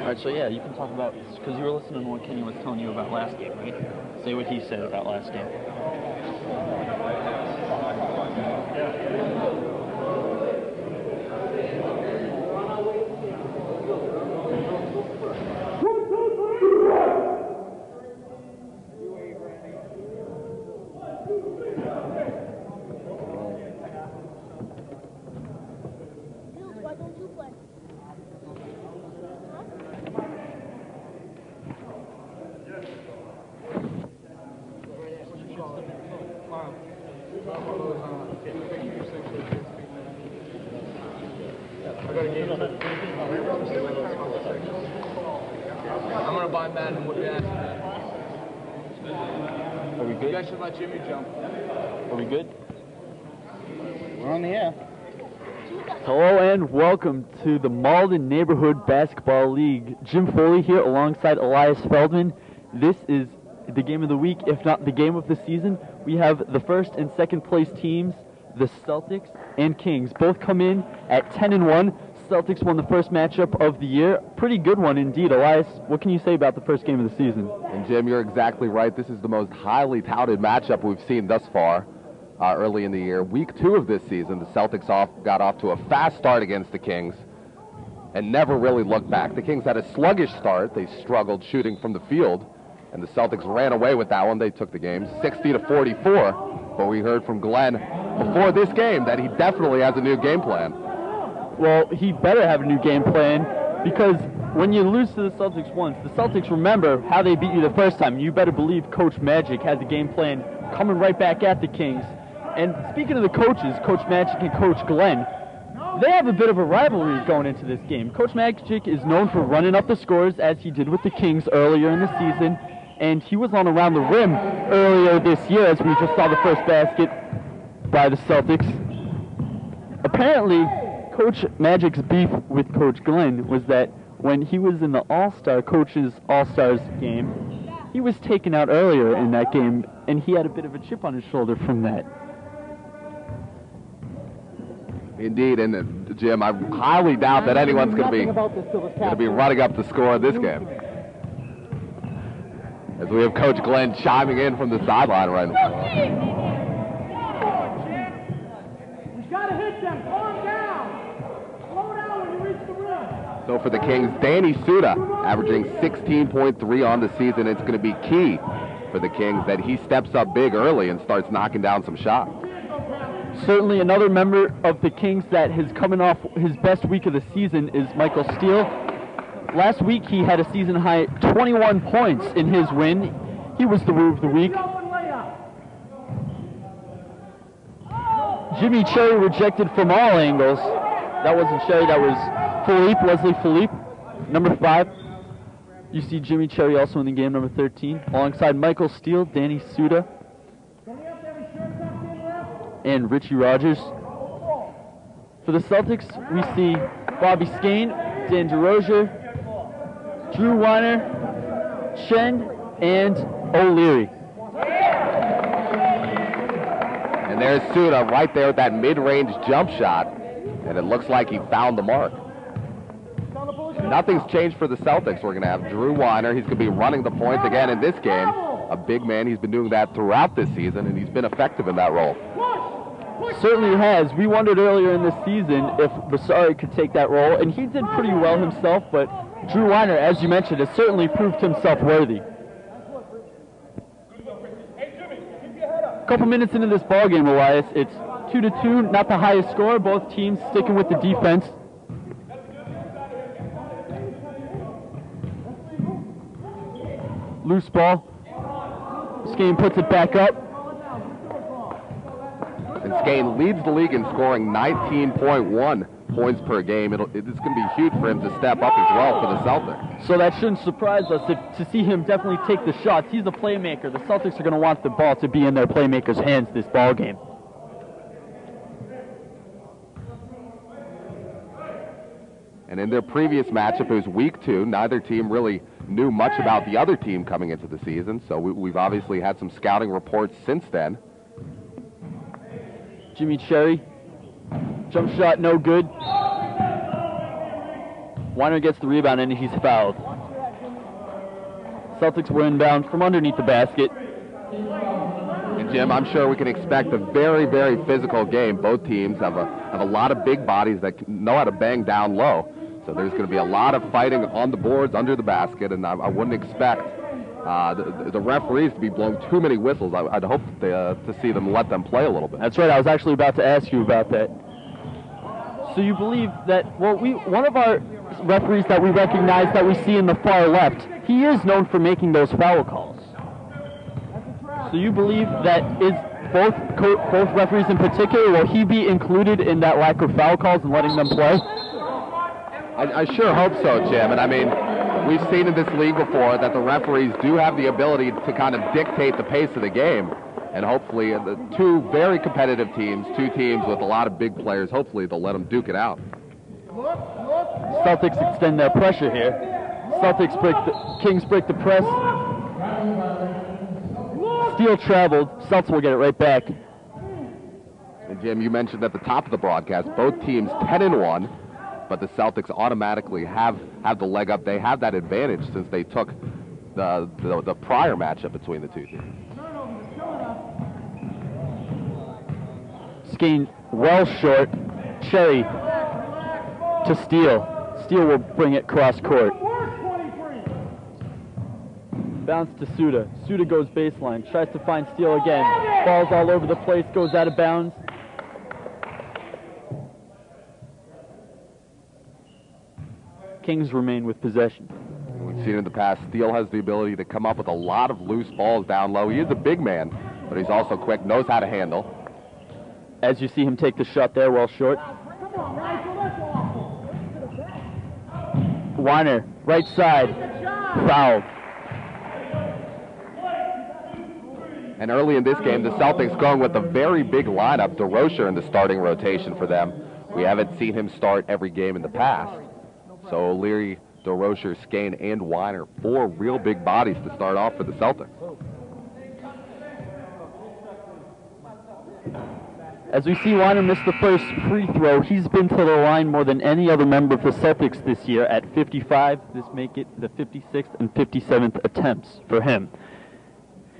All right, so yeah, you can talk about, because you were listening to what Kenny was telling you about last game, right? Say what he said about last game. I'm gonna buy Madden and whip your ass. Are we good? You guys should let Jimmy jump. Are we good? We're on the air. Hello and welcome to the Malden Neighborhood Basketball League. Jim Foley here alongside Elias Feldman. This is the game of the week, if not the game of the season. We have the first and second place teams, the Celtics and Kings, both come in at 10-1. Celtics won the first matchup of the year. Pretty good one indeed. Elias, what can you say about the first game of the season? And Jim, you're exactly right. This is the most highly touted matchup we've seen thus far early in the year. Week 2 of this season, the Celtics got off to a fast start against the Kings and never really looked back. The Kings had a sluggish start. They struggled shooting from the field, and the Celtics ran away with that one. They took the game 60-44, but we heard from Glenn before this game that he definitely has a new game plan. Well, he better have a new game plan, because when you lose to the Celtics once, the Celtics remember how they beat you the first time. You better believe Coach Magic has a game plan coming right back at the Kings. And speaking of the coaches, Coach Magic and Coach Glenn, they have a bit of a rivalry going into this game. Coach Magic is known for running up the scores, as he did with the Kings earlier in the season, and he was on around the rim earlier this year, as we just saw the first basket by the Celtics. Apparently, Coach Magic's beef with Coach Glenn was that when he was in the Coach's All-Stars game, he was taken out earlier in that game, and he had a bit of a chip on his shoulder from that. Indeed, and Jim, I highly doubt that anyone's going to be running up the score in this game. As we have Coach Glenn chiming in from the sideline right now. So for the Kings, Danny Suda averaging 16.3 on the season. It's going to be key for the Kings that he steps up big early and starts knocking down some shots. Certainly another member of the Kings that is coming off his best week of the season is Michael Steele. Last week he had a season-high 21 points in his win. He was the Woo of the Week. Jimmy Cherry rejected from all angles. That wasn't Cherry, that was Leslie Philippe, number 5. You see Jimmy Cherry also in the game, number 13, alongside Michael Steele, Danny Suda, and Richie Rogers. For the Celtics, we see Bobby Skane, Dan DeRozier, Drew Weiner, Chen, and O'Leary. And there's Suda right there with that mid-range jump shot, and it looks like he found the mark. Nothing's changed for the Celtics. We're going to have Drew Weiner. He's going to be running the points again in this game. A big man. He's been doing that throughout this season, and he's been effective in that role. Certainly has. We wondered earlier in this season if Basari could take that role, and he did pretty well himself, but Drew Weiner, as you mentioned, has certainly proved himself worthy. A couple minutes into this ballgame, Elias, it's 2-2, not the highest score. Both teams sticking with the defense. Loose ball. Skane puts it back up. And Skane leads the league in scoring 19.1 points per game. It's going to be huge for him to step up as well for the Celtics. So that shouldn't surprise us to see him definitely take the shots. He's a playmaker. The Celtics are going to want the ball to be in their playmakers' hands this ball game. And in their previous matchup, it was week 2. Neither team really knew much about the other team coming into the season, so we've obviously had some scouting reports since then. Jimmy Cherry, jump shot no good. Weiner gets the rebound and he's fouled. Celtics were inbound from underneath the basket. And Jim, I'm sure we can expect a very, very physical game. Both teams have a lot of big bodies that know how to bang down low. So there's going to be a lot of fighting on the boards, under the basket, and I wouldn't expect the referees to be blowing too many whistles. I'd hope to see them let them play a little bit. That's right. I was actually about to ask you about that. So you believe that, well, one of our referees that we recognize that we see in the far left, he is known for making those foul calls. So you believe that is both referees in particular, will he be included in that lack of foul calls and letting them play? I sure hope so, Jim. And I mean, we've seen in this league before that the referees do have the ability to kind of dictate the pace of the game. And hopefully, the two very competitive teams, two teams with a lot of big players, hopefully they'll let them duke it out. Celtics extend their pressure here. Kings break the press. Steal traveled. Celtics will get it right back. And Jim, you mentioned at the top of the broadcast, both teams 10-1, but the Celtics automatically have the leg up. They have that advantage since they took the prior matchup between the two teams. Skeen well short. Cherry to Steele. Steele will bring it cross court. Bounce to Suda. Suda goes baseline. Tries to find Steele again. Falls all over the place. Goes out of bounds. Kings remain with possession. We've seen in the past, Steele has the ability to come up with a lot of loose balls down low. He is a big man, but he's also quick, knows how to handle. As you see him take the shot there, well short. Weiner, right side, fouled. And early in this game, the Celtics going with a very big lineup. DeRocher in the starting rotation for them. We haven't seen him start every game in the past. So O'Leary, DeRocher, Skane, and Weiner, four real big bodies to start off for the Celtics. As we see Weiner miss the first free throw, he's been to the line more than any other member of the Celtics this year at 55. This make it the 56th and 57th attempts for him.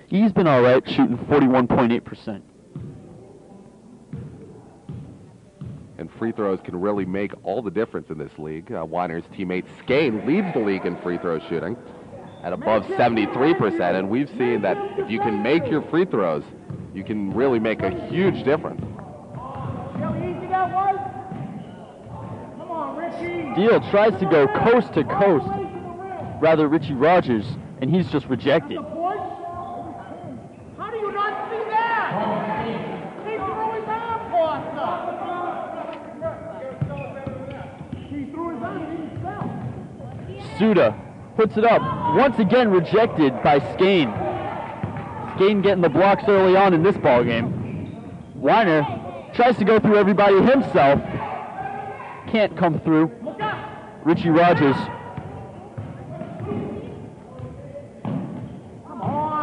He's been all right, shooting 41.8%. And free throws can really make all the difference in this league. Weiner's teammate Skane leads the league in free throw shooting at above 73%. And we've seen that if you can make your free throws, you can really make a huge difference. Steele tries to go coast to coast, rather Richie Rogers, and he's just rejected. How do you not see that? He's throwing arm crossed up. He threw his arm himself. Suda puts it up, once again rejected by Skane. Skane getting the blocks early on in this ball game. Weiner tries to go through everybody himself. Can't come through. Richie Rogers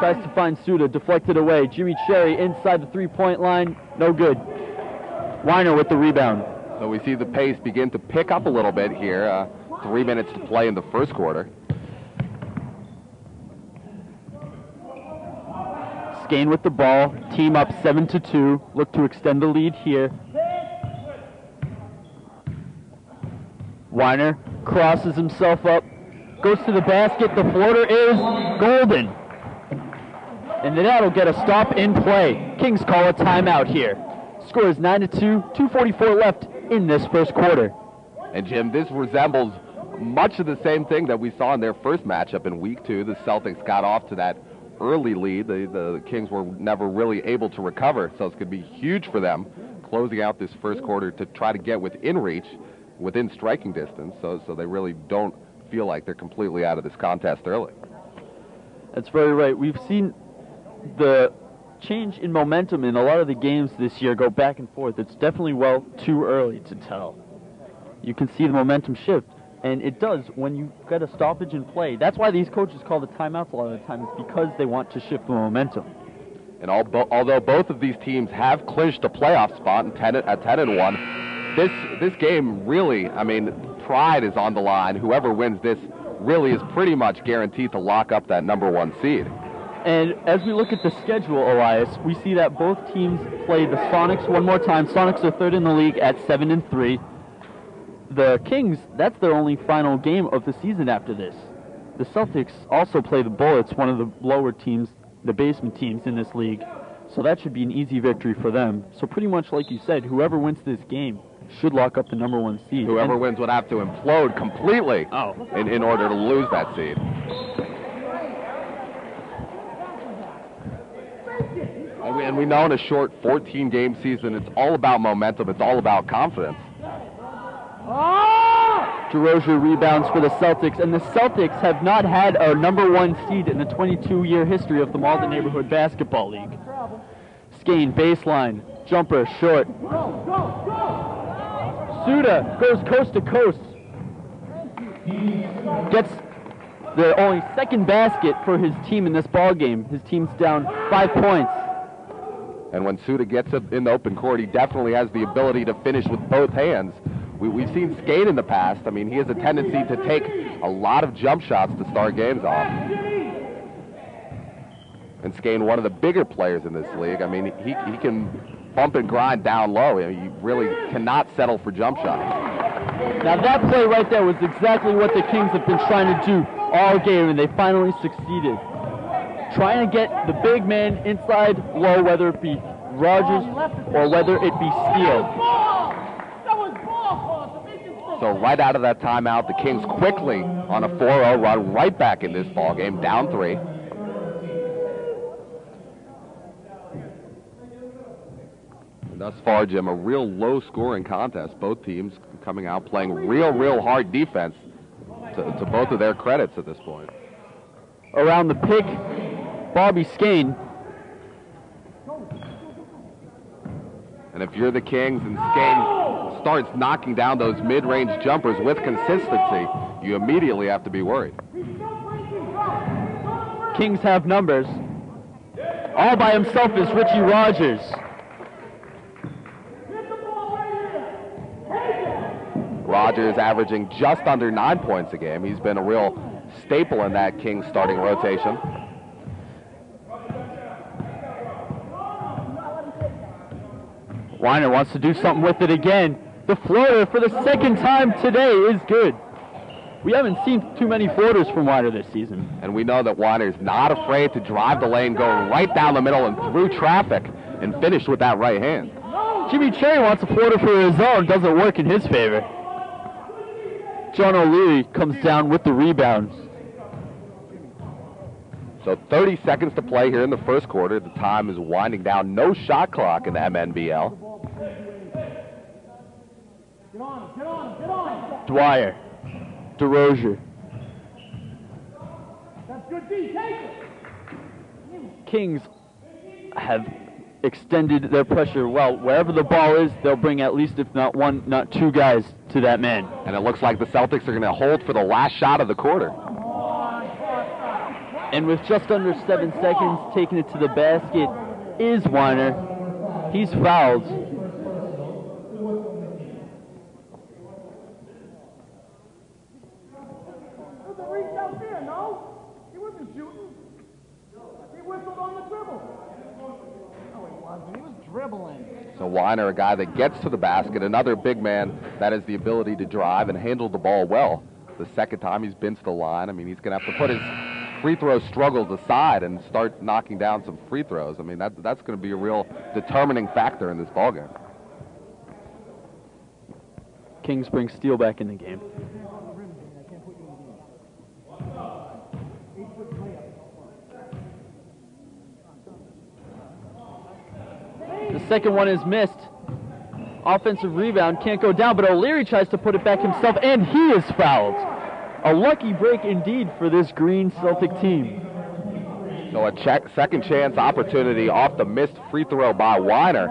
tries to find Suda, deflected away. Jimmy Cherry inside the three-point line, no good. Weiner with the rebound. So we see the pace begin to pick up a little bit here. 3 minutes to play in the first quarter. Skane with the ball, team up 7-2, look to extend the lead here. Weiner crosses himself up, goes to the basket, the floater is golden. And then that'll get a stop in play. Kings call a timeout here. Score is 9-2, 2:44 left in this first quarter. And Jim, this resembles much of the same thing that we saw in their first matchup in week 2. The Celtics got off to that early lead. The Kings were never really able to recover, so it's going to be huge for them closing out this first quarter to try to get within reach, within striking distance, so they really don't feel like they're completely out of this contest early. That's very right. We've seen the change in momentum in a lot of the games this year go back and forth. It's definitely, well, too early to tell. You can see the momentum shift, and it does when you get a stoppage in play. That's why these coaches call the timeouts a lot of the time. It's because they want to shift the momentum. And although both of these teams have clinched a playoff spot at 10-1, this game really, I mean, pride is on the line. Whoever wins this really is pretty much guaranteed to lock up that #1 seed. And as we look at the schedule, Elias, we see that both teams play the Sonics one more time. Sonics are third in the league at 7-3. The Kings, that's their only final game of the season after this. The Celtics also play the Bullets, one of the lower teams, the basement teams in this league. So that should be an easy victory for them. So pretty much like you said, whoever wins this game should lock up the #1 seed. Whoever wins would have to implode completely in order to lose that seed. And we know in a short 14-game season, it's all about momentum. It's all about confidence. DeRozier rebounds for the Celtics, and the Celtics have not had a #1 seed in the 22-year history of the Malden Neighborhood Basketball League. Skane, baseline, jumper, short. Suda goes coast to coast. Gets the only second basket for his team in this ball game. His team's down 5 points. And when Suda gets up in the open court, he definitely has the ability to finish with both hands. We've seen Skane in the past. I mean, he has a tendency to take a lot of jump shots to start games off. And Skane, one of the bigger players in this league. I mean, he can bump and grind down low. I mean, he really cannot settle for jump shots. Now that play right there was exactly what the Kings have been trying to do all game, and they finally succeeded. Trying to get the big man inside low, whether it be Rogers or whether it be Steele. So right out of that timeout, the Kings quickly on a 4-0 run right back in this ball game, down 3. And thus far, Jim, a real low-scoring contest. Both teams coming out playing real hard defense to both of their credits at this point. Around the pick, Bobby Skane. And if you're the Kings and Skane starts knocking down those mid-range jumpers with consistency, you immediately have to be worried. Kings have numbers. All by himself is Richie Rogers. Rogers averaging just under 9 points a game. He's been a real staple in that Kings starting rotation. Weiner wants to do something with it again. The floater for the second time today is good. We haven't seen too many floaters from Weiner this season. And we know that Weiner's not afraid to drive the lane, go right down the middle and through traffic, and finish with that right hand. Jimmy Cherry wants a floater for his own. Doesn't work in his favor. John O'Leary comes down with the rebounds. So 30 seconds to play here in the first quarter. The time is winding down. No shot clock in the MNBL. Dwyer. DeRozier. Kings have extended their pressure well. Wherever the ball is, they'll bring at least, if not one, not two guys to that man. And it looks like the Celtics are going to hold for the last shot of the quarter. And with just under 7 seconds, taking it to the basket is Weiner. He's fouled. So Weiner, a guy that gets to the basket, another big man that has the ability to drive and handle the ball well. The second time he's been to the line, I mean, he's going to have to put his free throw struggles aside and start knocking down some free throws. I mean, that's going to be a real determining factor in this ballgame. Kings bring Steele back in the game. The second one is missed. Offensive rebound, can't go down, but O'Leary tries to put it back himself, and he is fouled. A lucky break indeed for this green Celtic team. So a second chance opportunity off the missed free throw by Weiner.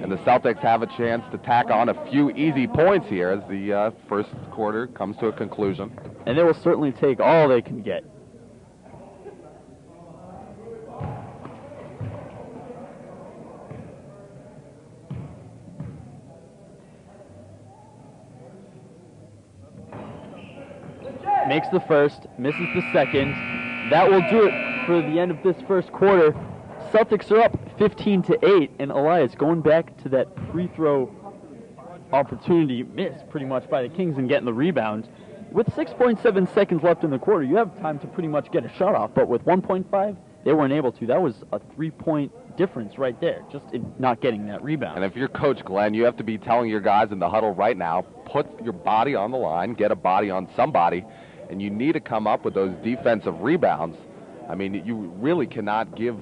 And the Celtics have a chance to tack on a few easy points here as the first quarter comes to a conclusion. And they will certainly take all they can get. makes the first, misses the second. That will do it for the end of this first quarter. Celtics are up 15-8, and Elias going back to that free throw opportunity missed pretty much by the Kings and getting the rebound. With 6.7 seconds left in the quarter, you have time to pretty much get a shot off, but with 1.5, they weren't able to. That was a 3-point difference right there, just in not getting that rebound. And if you're Coach Glenn, you have to be telling your guys in the huddle right now, put your body on the line, get a body on somebody, and you need to come up with those defensive rebounds. I mean, you really cannot give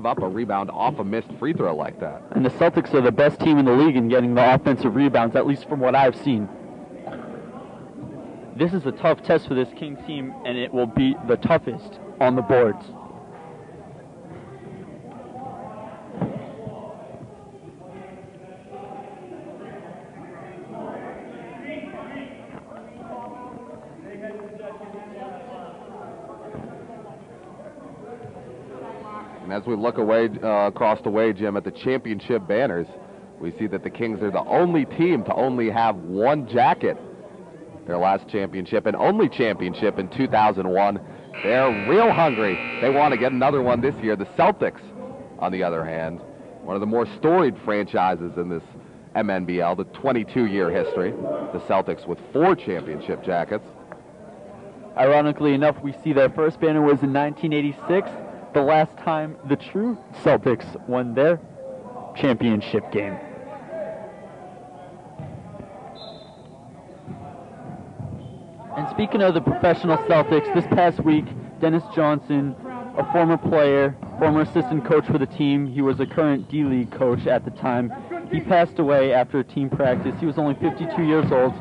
up a rebound off a missed free throw like that. And the Celtics are the best team in the league in getting the offensive rebounds, at least from what I've seen. This is a tough test for this Kings team, and it will be the toughest on the boards. And as we look away across the way, Jim, at the championship banners, we see that the Kings are the only team to only have one jacket. Their last championship and only championship in 2001. They're real hungry. They want to get another one this year. The Celtics, on the other hand, one of the more storied franchises in this MNBL, the 22-year history. The Celtics with 4 championship jackets. Ironically enough, we see their first banner was in 1986, the last time the true Celtics won their championship game. And speaking of the professional Celtics, this past week, Dennis Johnson, a former player, former assistant coach for the team, he was a current D-League coach at the time. He passed away after a team practice. He was only 52 years old.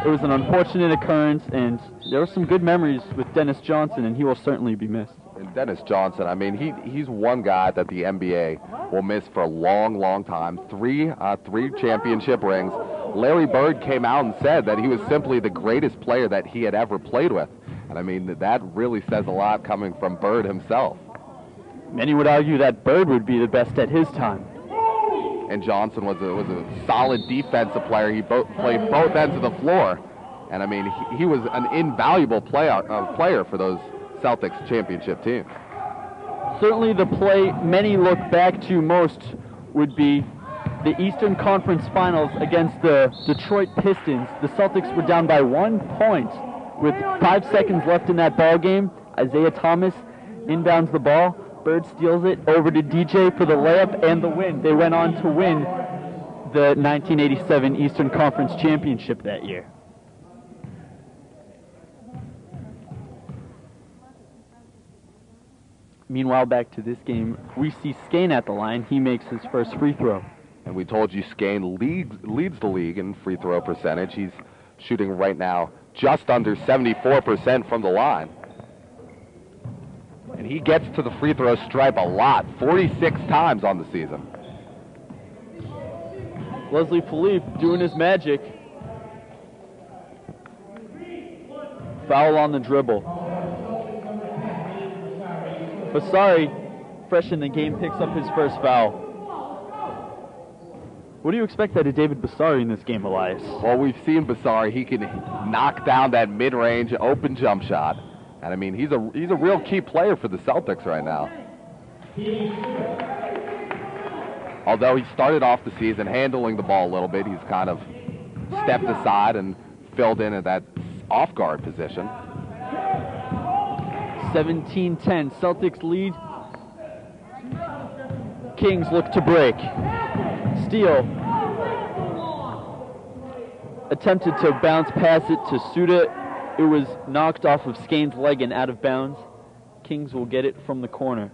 It was an unfortunate occurrence, and there were some good memories with Dennis Johnson, and he will certainly be missed. And Dennis Johnson, I mean, he's one guy that the NBA will miss for a long, long time. Three championship rings. Larry Bird came out and said that he was simply the greatest player that he had ever played with. And I mean, that really says a lot coming from Bird himself. Many would argue that Bird would be the best at his time. And Johnson was a solid defensive player. He played both ends of the floor. And I mean, he was an invaluable player for those Celtics championship team. Certainly the play many look back to most would be the Eastern Conference Finals against the Detroit Pistons. The Celtics were down by 1 point with 5 seconds left in that ball game. Isaiah Thomas inbounds the ball. Bird steals it over to DJ for the layup and the win. They went on to win the 1987 Eastern Conference Championship that year. Meanwhile, back to this game, we see Skane at the line. He makes his first free throw. And we told you Skane leads the league in free throw percentage. He's shooting right now just under 74% from the line. And he gets to the free throw stripe a lot, 46 times on the season. Leslie Philippe doing his magic. Foul on the dribble. Basari, fresh in the game, picks up his first foul. What do you expect out of David Basari in this game, Elias? Well, we've seen Basari. He can knock down that mid-range open jump shot. And I mean, he's a real key player for the Celtics right now. Although he started off the season handling the ball a little bit, he's kind of stepped aside and filled in at that off-guard position. 17-10, Celtics lead. Kings look to break. Steal. Attempted to bounce pass it to Suda. It was knocked off of Skane's leg and out of bounds. Kings will get it from the corner.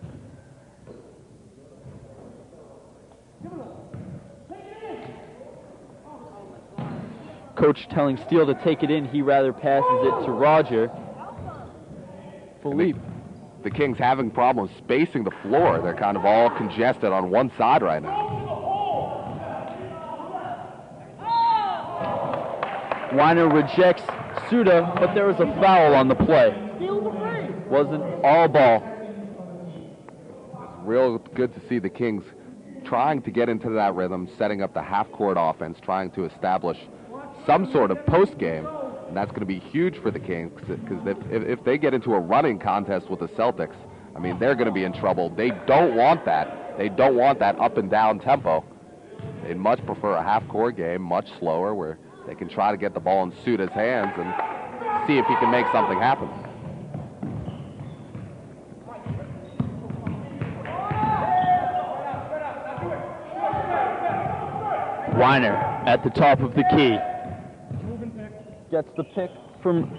Coach telling Steele to take it in. He rather passes it to Roger. Philippe. The Kings having problems spacing the floor. They're kind of all congested on one side right now. Weiner rejects Suda, but there was a foul on the play. Wasn't all ball. It's real good to see the Kings trying to get into that rhythm, setting up the half-court offense, trying to establish some sort of post-game And that's going to be huge for the Kings, because if they get into a running contest with the Celtics, I mean, they're going to be in trouble. They don't want that. They don't want that up and down tempo. They'd much prefer a half-court game, much slower, where they can try to get the ball in Suda's hands and see if he can make something happen. Weiner at the top of the key. Gets the pick from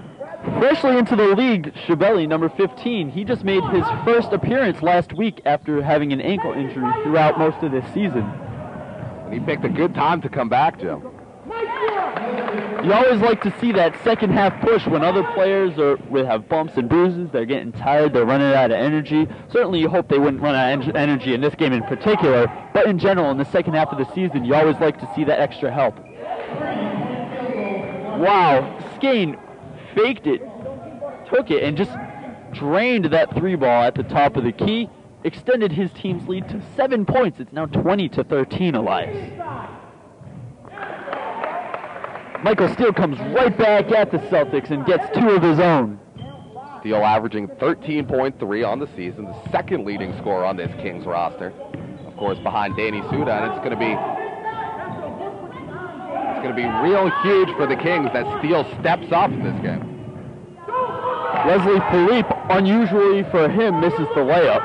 freshly into the league, Schiavelli, number 15. He just made his first appearance last week after having an ankle injury throughout most of this season. And he picked a good time to come back, Jim. You always like to see that second half push when other players will have bumps and bruises. They're getting tired. They're running out of energy. Certainly you hope they wouldn't run out of energy in this game in particular, but in general, in the second half of the season, you always like to see that extra help. Wow, Skane faked it, took it, and just drained that three ball at the top of the key, extended his team's lead to 7 points. It's now 20-13, Elias. Michael Steele comes right back at the Celtics and gets 2 of his own. Steele averaging 13.3 on the season, the second leading scorer on this Kings roster. Of course, behind Danny Suda, and it's going to be real huge for the Kings that Steele steps up in this game. Wesley Philippe, unusually for him, misses the layup.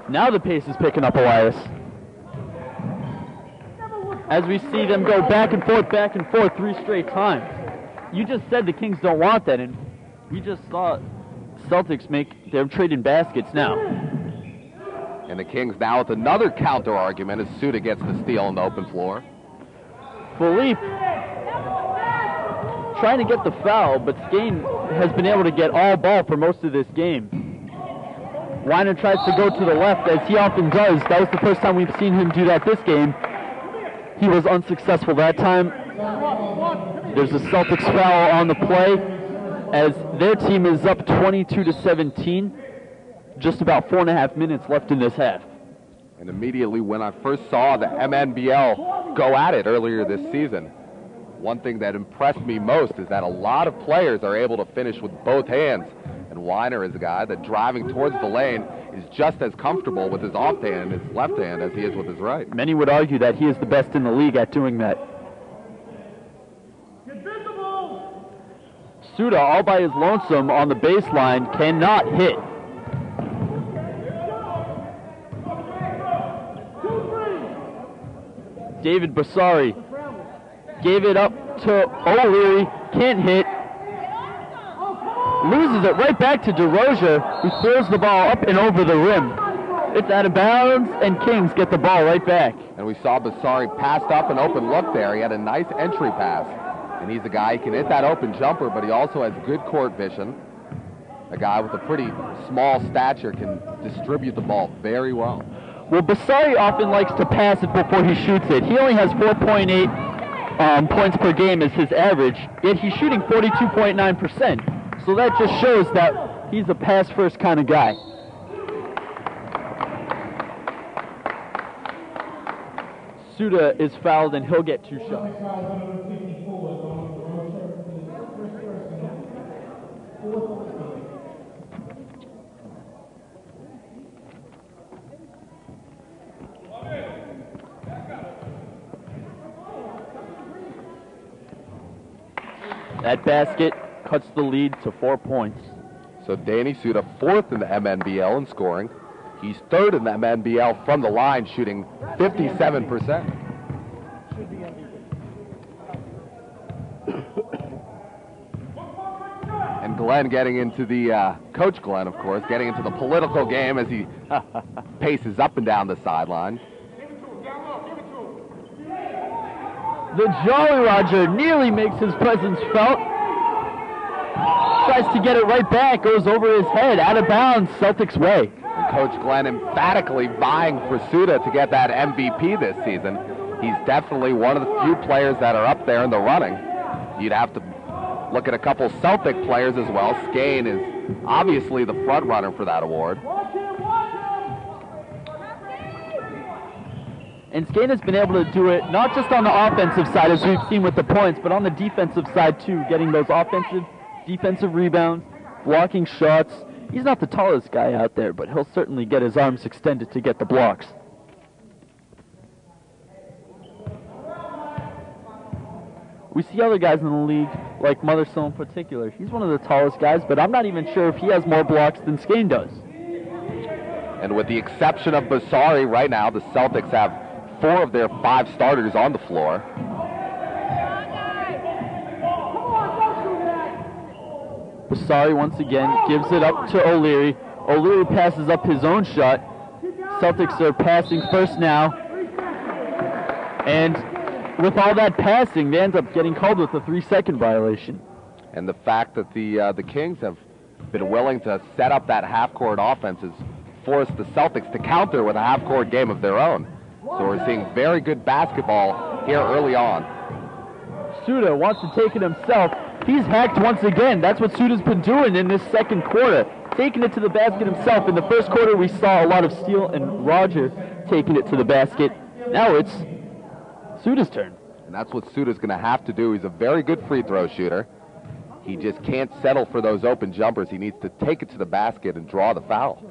Now the pace is picking up, Elias. As we see them go back and forth 3 straight times. You just said the Kings don't want that, and we just saw Celtics they're trading baskets now. And the Kings now with another counter argument as Suda gets the steal on the open floor. Philippe trying to get the foul, but Skane has been able to get all ball for most of this game. Weiner tries to go to the left, as he often does. That was the first time we've seen him do that this game. He was unsuccessful that time. There's a Celtics foul on the play as their team is up 22-17. Just about 4.5 minutes left in this half. And immediately when I first saw the MNBL go at it earlier this season, one thing that impressed me most is that a lot of players are able to finish with both hands. And Weiner is a guy that driving towards the lane is just as comfortable with his off hand and his left hand as he is with his right. Many would argue that he is the best in the league at doing that. Suda, all by his lonesome on the baseline, cannot hit. David Basari gave it up to O'Leary, can't hit. Loses it right back to DeRozier, who throws the ball up and over the rim. It's out of bounds, and Kings get the ball right back. And we saw Basari passed up an open look there. He had a nice entry pass. And he's a guy who can hit that open jumper, but he also has good court vision. A guy with a pretty small stature can distribute the ball very well. Well, Basari often likes to pass it before he shoots it. He only has 4.8 points per game as his average, yet he's shooting 42.9%. So that just shows that he's a pass-first kind of guy. Suda is fouled, and he'll get 2 shots. That basket cuts the lead to 4 points. So Danny Suda, 4th in the MNBL in scoring. He's 3rd in the MNBL from the line, shooting 57%. And Glenn getting into the, Coach Glenn, of course, getting into the political game as he paces up and down the sideline. The Jolly Roger nearly makes his presence felt. Tries to get it right back, goes over his head, out of bounds, Celtics way. And Coach Glenn emphatically vying for Suda to get that MVP this season. He's definitely one of the few players that are up there in the running. You'd have to look at a couple Celtic players as well. Skane is obviously the front runner for that award. And Skane has been able to do it not just on the offensive side, as we've seen with the points, but on the defensive side too, getting those offensive, defensive rebounds, blocking shots. He's not the tallest guy out there, but he'll certainly get his arms extended to get the blocks. We see other guys in the league, like Mothersville in particular. He's one of the tallest guys, but I'm not even sure if he has more blocks than Skane does. And with the exception of Basari, right now the Celtics have 4 of their 5 starters on the floor. Basari once again gives it up to O'Leary. O'Leary passes up his own shot. Celtics are passing first now. And with all that passing, they end up getting called with a 3-second violation. And the fact that the Kings have been willing to set up that half-court offense has forced the Celtics to counter with a half-court game of their own. So we're seeing very good basketball here early on. Suda wants to take it himself. He's hacked once again. That's what Suda's been doing in this second quarter, taking it to the basket himself. In the first quarter, we saw a lot of Steele and Roger taking it to the basket. Now it's Suda's turn. And that's what Suda's going to have to do. He's a very good free throw shooter. He just can't settle for those open jumpers. He needs to take it to the basket and draw the foul.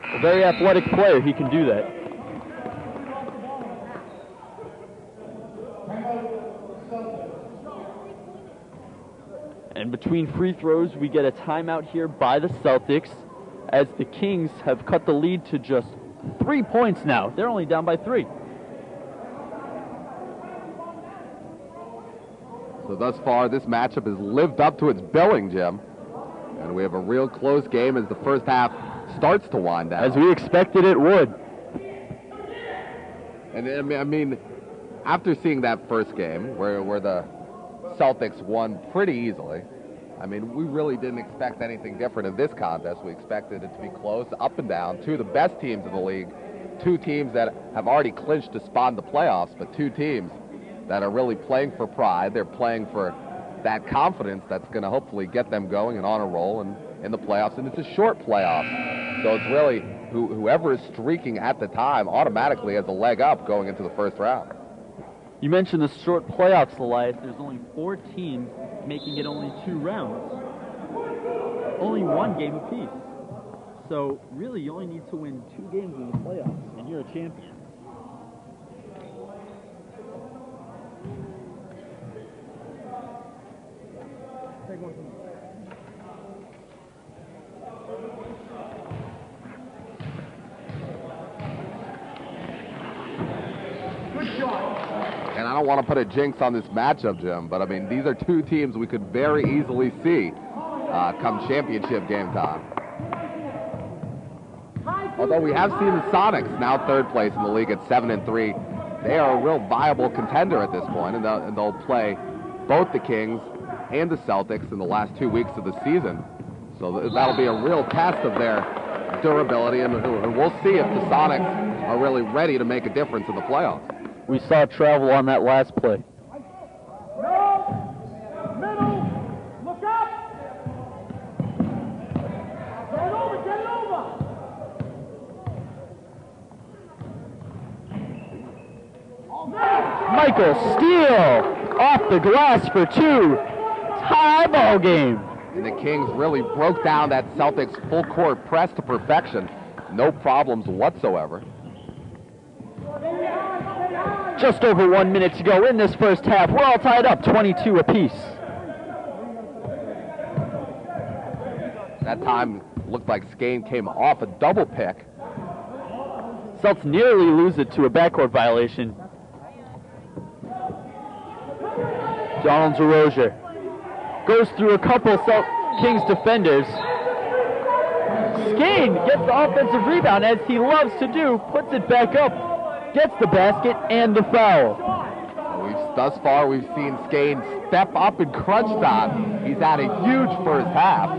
A very athletic player, he can do that. And between free throws, we get a timeout here by the Celtics, as the Kings have cut the lead to just 3 points now. They're only down by 3. So thus far, this matchup has lived up to its billing, Jim. And we have a real close game as the first half starts to wind down. As we expected it would. And I mean, after seeing that first game where the Celtics won pretty easily, I mean, we really didn't expect anything different in this contest. We expected it to be close, up and down. 2 of the best teams in the league. 2 teams that have already clinched a spot in the playoffs, but 2 teams that are really playing for pride. They're playing for that confidence that's going to hopefully get them going and on a roll in the playoffs. And it's a short playoff, so it's really whoever is streaking at the time automatically has a leg up going into the first round. You mentioned the short playoffs, Elias. There's only 4 teams making it only 2 rounds. Only 1 game apiece. So really, you only need to win 2 games in the playoffs, and you're a champion. And I don't want to put a jinx on this matchup, Jim, but I mean, these are 2 teams we could very easily see come championship game time. Although we have seen the Sonics, now 3rd place in the league at 7-3, they are a real viable contender at this point, and they'll play both the Kings and the Celtics in the last 2 weeks of the season. So that'll be a real test of their durability, and we'll see if the Sonics are really ready to make a difference in the playoffs. We saw travel on that last play. Middle, look up. Get it over, get it over. Michael Steele off the glass for 2. Tie ball game. And the Kings really broke down that Celtics full court press to perfection. No problems whatsoever. Just over 1 minute to go in this first half. We're all tied up, 22 apiece. That time looked like Skane came off a double pick. Celts nearly lose it to a backcourt violation. Donald DeRozier goes through a couple Kings defenders. Skane gets the offensive rebound, as he loves to do, puts it back up, gets the basket and the foul. Thus far, we've seen Skane step up in crunch time. He's had a huge first half.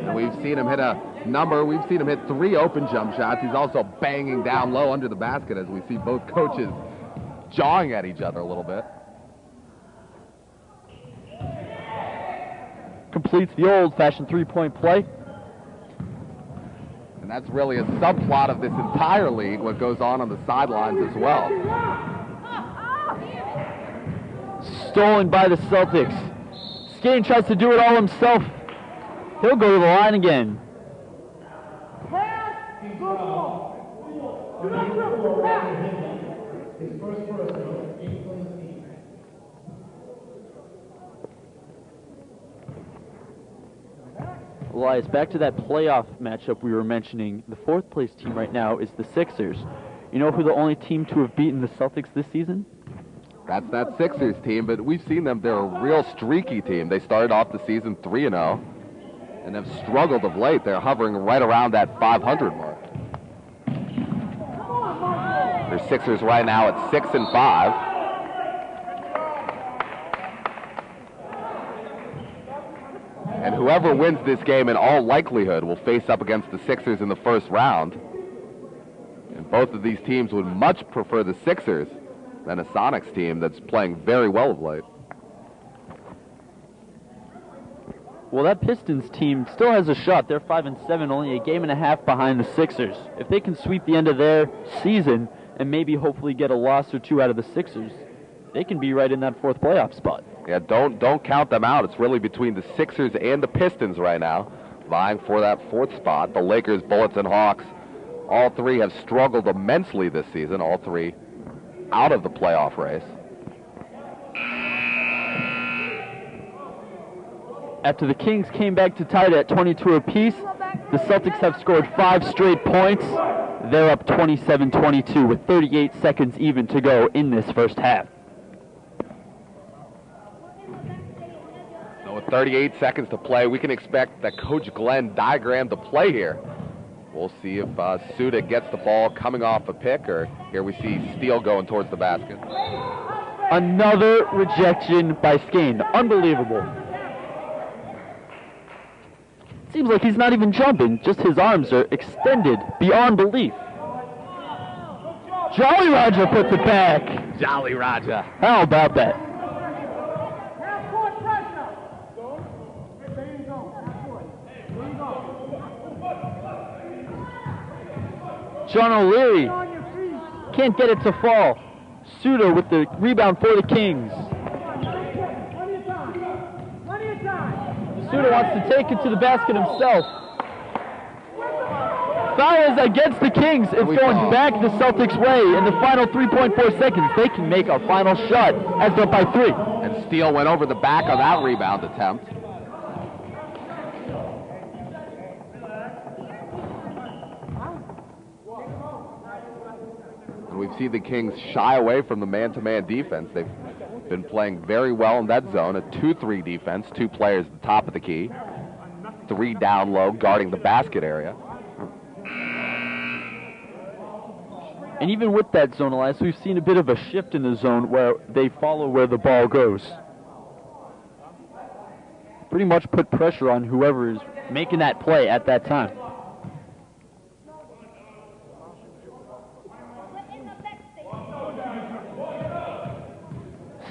And we've seen him hit a number. We've seen him hit 3 open jump shots. He's also banging down low under the basket, as we see both coaches jawing at each other a little bit. Completes the old-fashioned 3-point play. And that's really a subplot of this entire league, what goes on the sidelines as well. Stolen by the Celtics. Skane tries to do it all himself. He'll go to the line again. Elias, back to that playoff matchup we were mentioning. The fourth place team right now is the Sixers. You know who the only team to have beaten the Celtics this season? That's that Sixers team, but we've seen them. They're a real streaky team. They started off the season 3-0 and have struggled of late. They're hovering right around that 500 mark. Their Sixers right now at 6-5. And whoever wins this game in all likelihood will face up against the Sixers in the first round. And both of these teams would much prefer the Sixers than a Sonics team that's playing very well of late. Well, that Pistons team still has a shot. They're 5-7, only a game and a half behind the Sixers. If they can sweep the end of their season and maybe hopefully get a loss or two out of the Sixers, they can be right in that fourth playoff spot. Yeah, don't count them out. It's really between the Sixers and the Pistons right now, vying for that fourth spot. The Lakers, Bullets, and Hawks, all three have struggled immensely this season, all three out of the playoff race. After the Kings came back to tie it at 22 apiece, the Celtics have scored 5 straight points. They're up 27-22 with 38 seconds even to go in this first half. So with 38 seconds to play, we can expect that Coach Glenn diagrammed the play here. We'll see if Suda gets the ball coming off a pick, or here we see Steele going towards the basket. Another rejection by Skane. Unbelievable. Seems like he's not even jumping, just his arms are extended beyond belief. Jolly Roger puts it back. Jolly Roger. How about that? John O'Leary can't get it to fall. Suda with the rebound for the Kings. Suda wants to take it to the basket himself. Foul is against the Kings. It's going back the Celtics' way in the final 3.4 seconds. They can make a final shot as they're up by 3. And Steele went over the back of that rebound attempt. And we've seen the Kings shy away from the man-to-man defense. They've been playing very well in that zone, a 2-3 defense, 2 players at the top of the key, 3 down low guarding the basket area. And even with that zone, Elias, we've seen a bit of a shift in the zone where they follow where the ball goes. Pretty much put pressure on whoever is making that play at that time.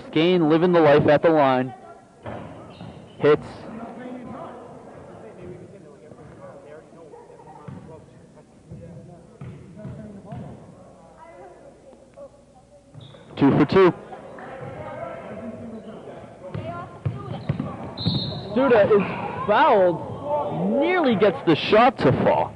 Skane living the life at the line. Hits. Two for 2. Suda is fouled. Nearly gets the shot to fall.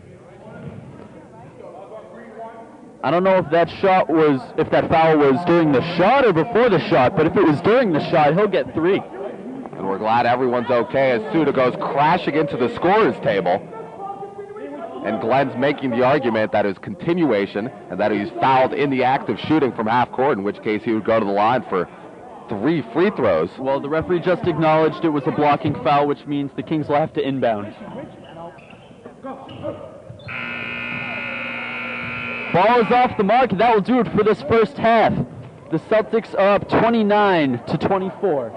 I don't know if that foul was during the shot or before the shot, but if it was during the shot, he'll get 3. And we're glad everyone's okay as Suda goes crashing into the scorer's table. And Glenn's making the argument that it was continuation and that he's fouled in the act of shooting from half court, in which case he would go to the line for 3 free throws. Well, the referee just acknowledged it was a blocking foul, which means the Kings will have to inbound. Ball is off the mark, and that will do it for this first half. The Celtics are up 29-24.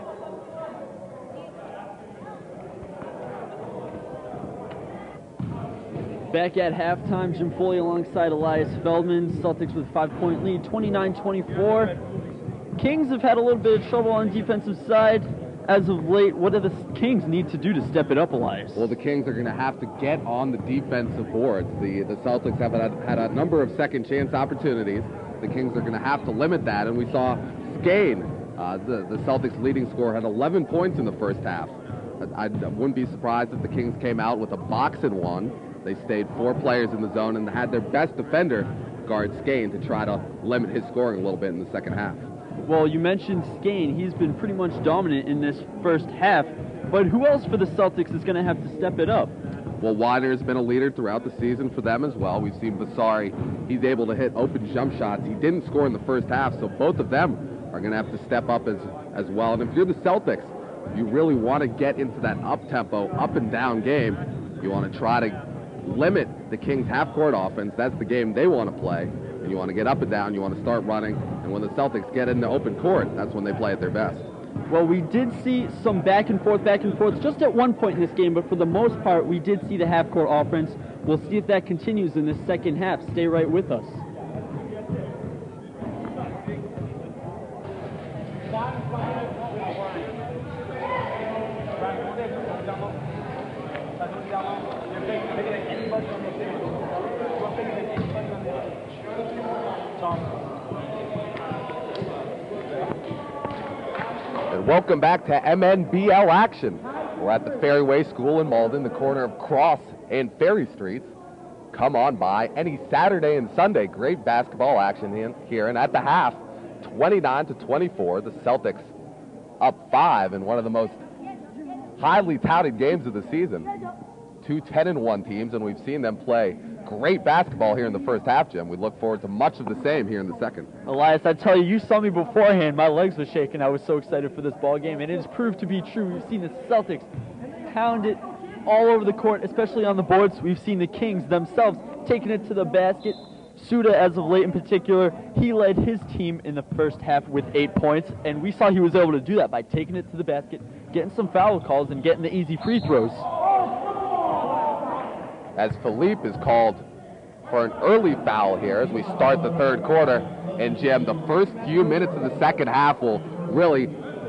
Back at halftime, Jim Foley alongside Elias Feldman. Celtics with a 5-point lead, 29-24. Kings have had a little bit of trouble on the defensive side as of late, what do the Kings need to do to step it up, Elias? Well, the Kings are going to have to get on the defensive boards. The Celtics have had a number of second chance opportunities. The Kings are going to have to limit that, and we saw Skane, the Celtics leading scorer, had 11 points in the first half. I wouldn't be surprised if the Kings came out with a box and one. They stayed 4 players in the zone and had their best defender guard Skane to try to limit his scoring a little bit in the second half. Well, you mentioned Skane. He's been pretty much dominant in this first half. But who else for the Celtics is going to have to step it up? Well, Widener has been a leader throughout the season for them as well. We've seen Vasari. He's able to hit open jump shots. He didn't score in the first half, so both of them are going to have to step up as well. And if you're the Celtics, you really want to get into that up-tempo, up-and-down game. You want to try to limit the Kings' half-court offense. That's the game they want to play. And you want to get up and down. You want to start running. And when the Celtics get into open court, that's when they play at their best. Well, we did see some back and forth just at one point in this game, but for the most part, we did see the half-court offense. We'll see if that continues in the second half. Stay right with us. Welcome back to MNBL action. We're at the Ferryway School in Malden, the corner of Cross and Ferry Streets. Come on by any Saturday and Sunday. Great basketball action here. And at the half, 29-24, the Celtics up 5 in one of the most highly touted games of the season. 2 10-1 teams, and we've seen them play great basketball here in the first half, Jim. We look forward to much of the same here in the second. Elias, I tell you, you saw me beforehand. My legs were shaking. I was so excited for this ball game, and it has proved to be true. We've seen the Celtics pound it all over the court, especially on the boards. We've seen the Kings themselves taking it to the basket. Suda, as of late in particular, he led his team in the first half with 8 points, and we saw he was able to do that by taking it to the basket, getting some foul calls, and getting the easy free throws. As Philippe is called for an early foul here as we start the third quarter. And Jim, the first few minutes of the second half will really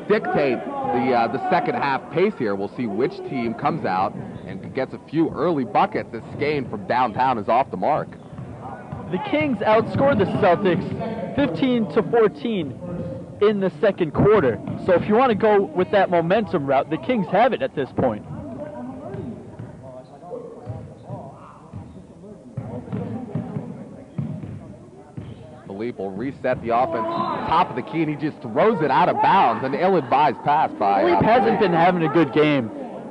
dictate the second half pace here. We'll see which team comes out and gets a few early buckets as Skane from downtown is off the mark. The Kings outscored the Celtics 15-14 in the second quarter. So if you want to go with that momentum route, the Kings have it at this point. Philippe will reset the offense top of the key, and he just throws it out of bounds. An ill-advised pass by Philippe hasn't been having a good game.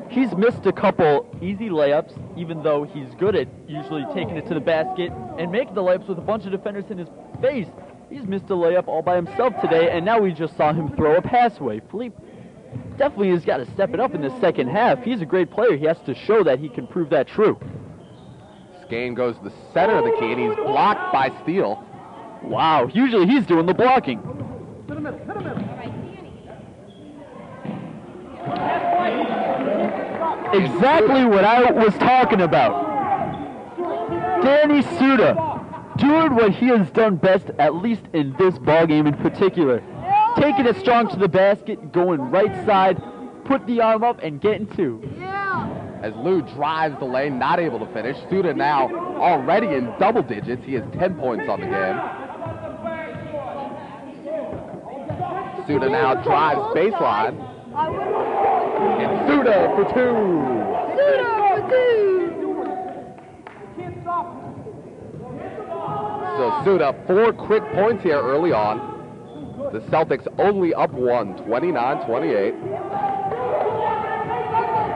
He's missed a couple easy layups, even though he's good at usually taking it to the basket and making the layups with a bunch of defenders in his face. He's missed a layup all by himself today, and now we just saw him throw a pass away. Philippe definitely has got to step it up in the second half. He's a great player. He has to show that he can prove that true. Skane goes to the center of the key, and he's blocked by Steele. Wow, usually he's doing the blocking. Exactly what I was talking about. Danny Suda doing what he has done best, at least in this ballgame in particular. Taking it strong to the basket, going right side, put the arm up, and getting two. As Lou drives the lane, not able to finish. Suda now already in double digits. He has 10 points on the game. Suda now drives baseline. And Suda for two. So Suda, 4 quick points here early on. The Celtics only up 1, 29-28.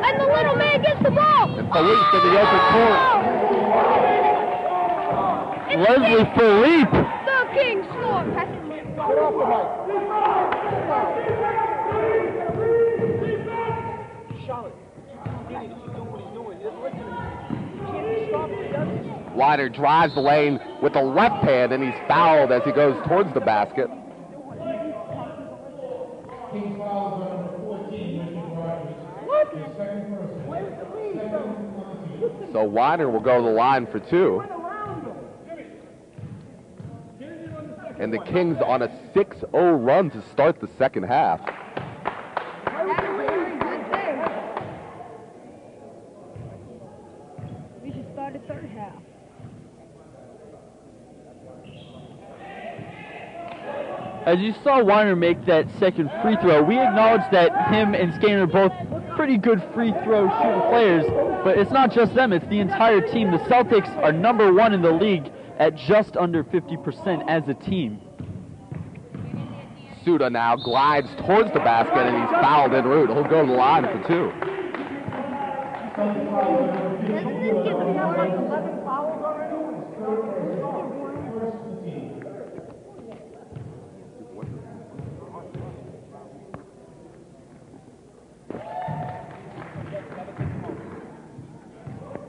And the little man gets the ball. And Philippe in the open court. Leslie Philippe. The Kings score. Widener drives the lane with the left hand, and he's fouled as he goes towards the basket. So Widener will go to the line for 2. And the Kings on a 6-0 run to start the second half. As you saw Weiner make that second free throw, we acknowledge that him and Skane are both pretty good free throw shooting players, but it's not just them, it's the entire team. The Celtics are #1 in the league at just under 50% as a team. Suda now glides towards the basket, and he's fouled en route. He'll go to the line for 2.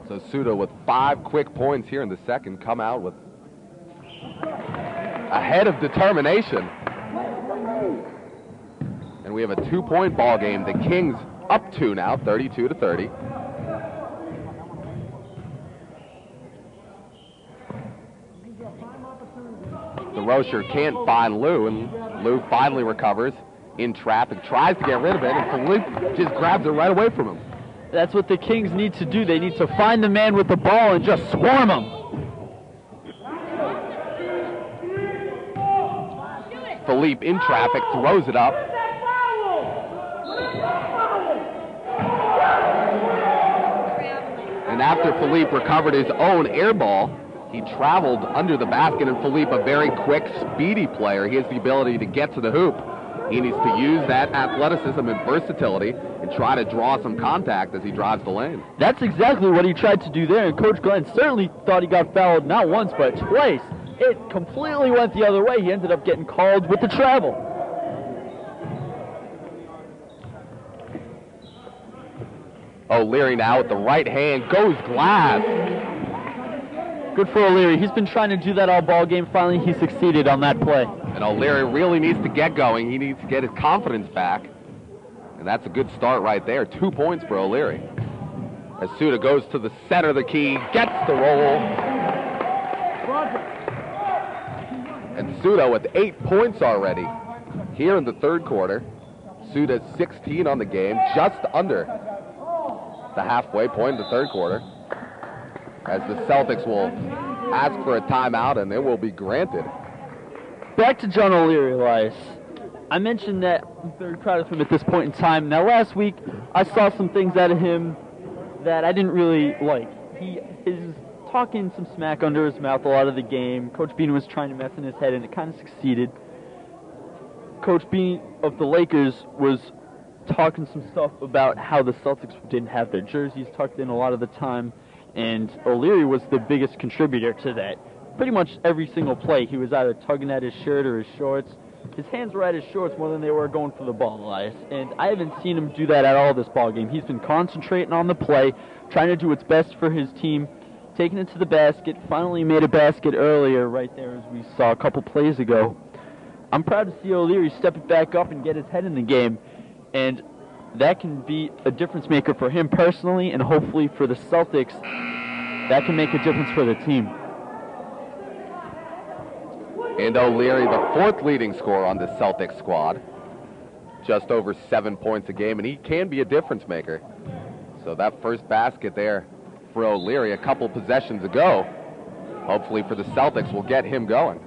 So Suda with 5 quick points here in the second, come out with a head of determination. And we have a 2-point ball game. The Kings up 2 now, 32-30. The Rocher can't find Lou, and Lou finally recovers in traffic, tries to get rid of it, and Philippe just grabs it right away from him. That's what the Kings need to do. They need to find the man with the ball and just swarm him. Philippe in traffic, throws it up. And after Philippe recovered his own air ball, he traveled under the basket, and Philippe, a very quick, speedy player. He has the ability to get to the hoop. He needs to use that athleticism and versatility and try to draw some contact as he drives the lane. That's exactly what he tried to do there, and Coach Glenn certainly thought he got fouled not once but twice. It completely went the other way. He ended up getting called with the travel. O'Leary now with the right hand goes glass. Good for O'Leary. He's been trying to do that all ball game. Finally, he succeeded on that play. And O'Leary really needs to get going. He needs to get his confidence back. And that's a good start right there. 2 points for O'Leary. As Suda goes to the center of the key, gets the roll. And Suda with 8 points already here in the third quarter. Suda 16 on the game, just under the halfway point in the third quarter. As the Celtics will ask for a timeout, and it will be granted. Back to John O'Leary, Elias. I mentioned that I'm very proud of him at this point in time. Now, last week, I saw some things out of him that I didn't really like. He is talking some smack under his mouth a lot of the game. Coach Bean was trying to mess in his head, and it kind of succeeded. Coach Bean of the Lakers was talking some stuff about how the Celtics didn't have their jerseys tucked in a lot of the time, and O'Leary was the biggest contributor to that. Pretty much every single play, he was either tugging at his shirt or his shorts. His hands were at his shorts more than they were going for the ball, Elias. And I haven't seen him do that at all this ball game. He's been concentrating on the play, trying to do what's best for his team, taking it to the basket. Finally made a basket earlier right there as we saw a couple plays ago. I'm proud to see O'Leary step it back up and get his head in the game. And that can be a difference maker for him personally, and hopefully for the Celtics, that can make a difference for the team. And O'Leary, the 4th leading scorer on the Celtics squad, just over 7 points a game, and he can be a difference maker. So that first basket there for O'Leary a couple possessions ago, hopefully for the Celtics, will get him going.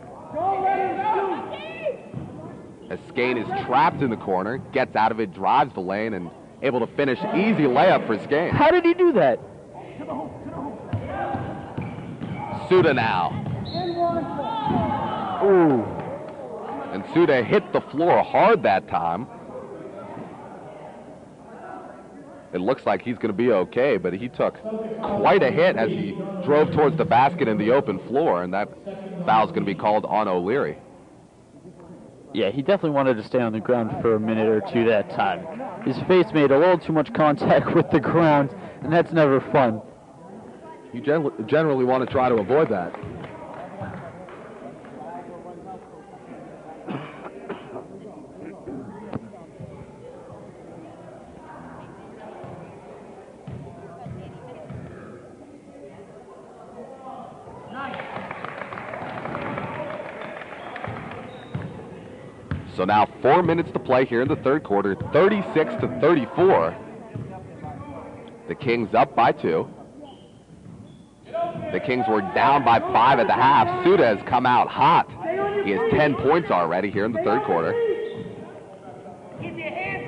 As Skane is trapped in the corner, gets out of it, drives the lane, and able to finish easy layup for Skane. How did he do that? Suda now. Ooh. And Suda hit the floor hard that time. It looks like he's going to be okay, but he took quite a hit as he drove towards the basket in the open floor, and that foul's going to be called on O'Leary. Yeah, he definitely wanted to stay on the ground for a minute or two that time. His face made a little too much contact with the ground, and that's never fun. You generally want to try to avoid that. So now 4 minutes to play here in the third quarter, 36-34. The Kings up by 2. The Kings were down by 5 at the half. Suda has come out hot He has 10 points already here in the third quarter.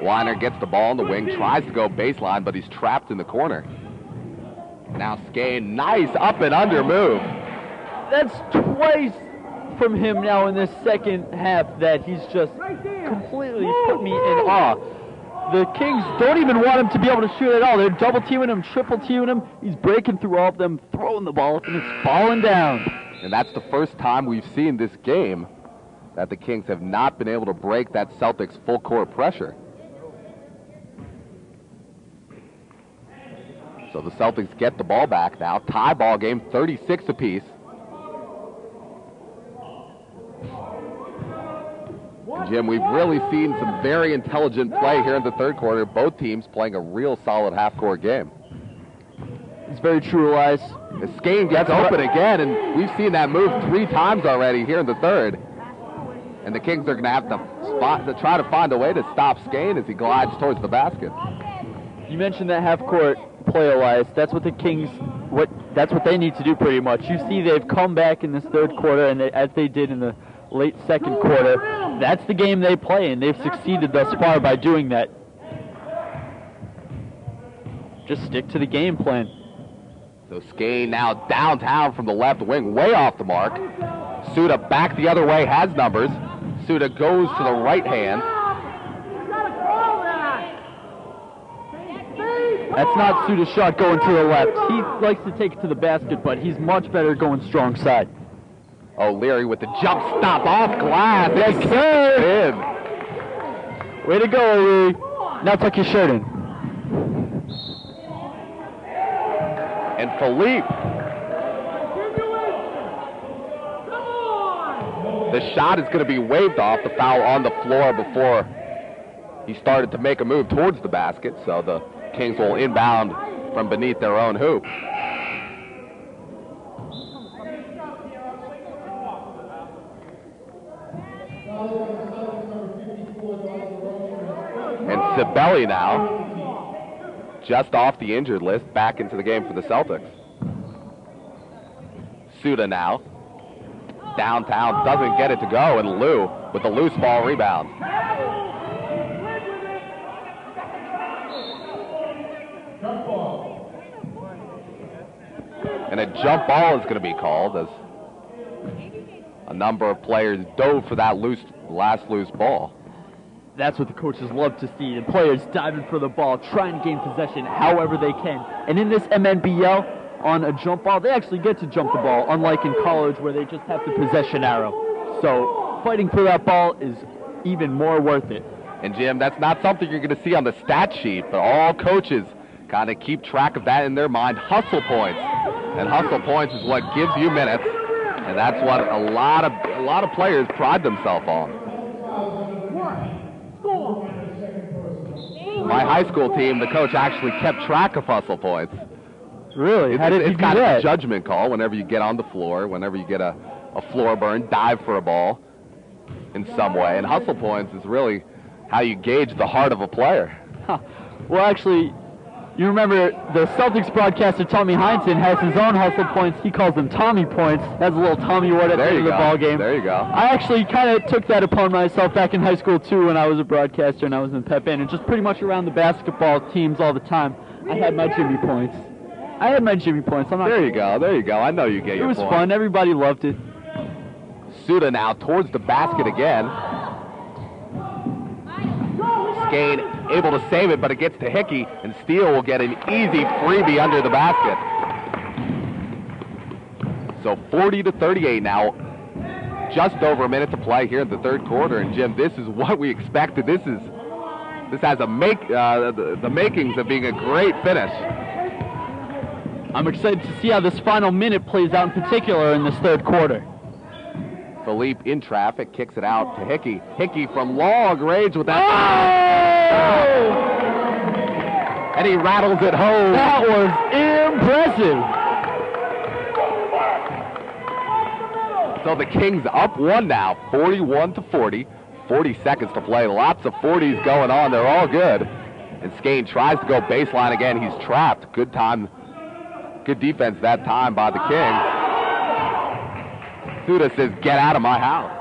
Weiner gets the ball in the wing, tries to go baseline, but he's trapped in the corner. Now Skane, nice up and under move. That's twice from him now in this second half that he's just completely put me in awe. The Kings don't even want him to be able to shoot at all. They're double teaming him, triple teaming him. He's breaking through all of them, throwing the ball, and it's falling down. And that's the first time we've seen this game that the Kings have not been able to break that Celtics full court pressure. So the Celtics get the ball back now. Tie ball game, 36 apiece. And Jim, we've really seen some very intelligent play here in the third quarter. Both teams playing a real solid half-court game. It's very true, Elias. Skane gets open again, and we've seen that move 3 times already here in the third. And the Kings are going to have to try to find a way to stop Skane as he glides towards the basket. You mentioned that half-court play, Elias. That's what the Kings, that's what they need to do pretty much. You see they've come back in this third quarter, and as they did in the late second quarter, that's the game they play, and they've succeeded thus far by doing that. Just stick to the game plan. So Skane now downtown from the left wing, way off the mark. Suda back the other way, has numbers. Suda goes to the right hand. That's not Suda's shot going to the left. He likes to take it to the basket, but he's much better going strong side. O'Leary with the jump stop off glass. Yes, sir. In. Way to go, O'Leary. Now tuck your shirt in. And Philippe. The shot is going to be waved off, the foul on the floor before he started to make a move towards the basket, so the Kings will inbound from beneath their own hoop. And Sibeli now, just off the injured list, back into the game for the Celtics. Suda now, downtown, doesn't get it to go, and Lou with the loose ball rebound. And a jump ball is going to be called as a number of players dove for that last loose ball. That's what the coaches love to see. The players diving for the ball, trying to gain possession however they can. And in this MNBL, on a jump ball, they actually get to jump the ball, unlike in college where they just have the possession arrow. So fighting for that ball is even more worth it. And Jim, that's not something you're going to see on the stat sheet, but all coaches kind of keep track of that in their mind. Hustle points. And hustle points is what gives you minutes. And that's what a lot of players pride themselves on. My high school team, the coach actually kept track of hustle points. Really? How did he do kind that? of a judgment call whenever you get on the floor, whenever you get a floor burn, dive for a ball in some way. And hustle points is really how you gauge the heart of a player. Huh. Well, actually, you remember the Celtics broadcaster Tommy Heinsohn has his own hustle points. He calls them Tommy points. Has a little Tommy word at the end of the ball game. There you go. I actually kind of took that upon myself back in high school too when I was a broadcaster and I was in pep band, and just pretty much around the basketball teams all the time. I had my Jimmy points. I'm not. There you go. There you go. I know you get your point. It was fun. Everybody loved it. Suda now towards the basket again. Skane able to save it, but it gets to Hickey, and Steele will get an easy freebie under the basket. So 40-38 now. Just over a minute to play here in the third quarter, and Jim, this is what we expected. This has the makings of being a great finish. I'm excited to see how this final minute plays out, in particular in this third quarter. Philippe in traffic, kicks it out to Hickey. Hickey from long range with that. Oh! And he rattles it home. That was impressive. So the Kings up one now, 41-40. 40 seconds to play. Lots of 40s going on. They're all good. And Skane tries to go baseline again. He's trapped. Good time. Good defense that time by the Kings. Suda says, get out of my house.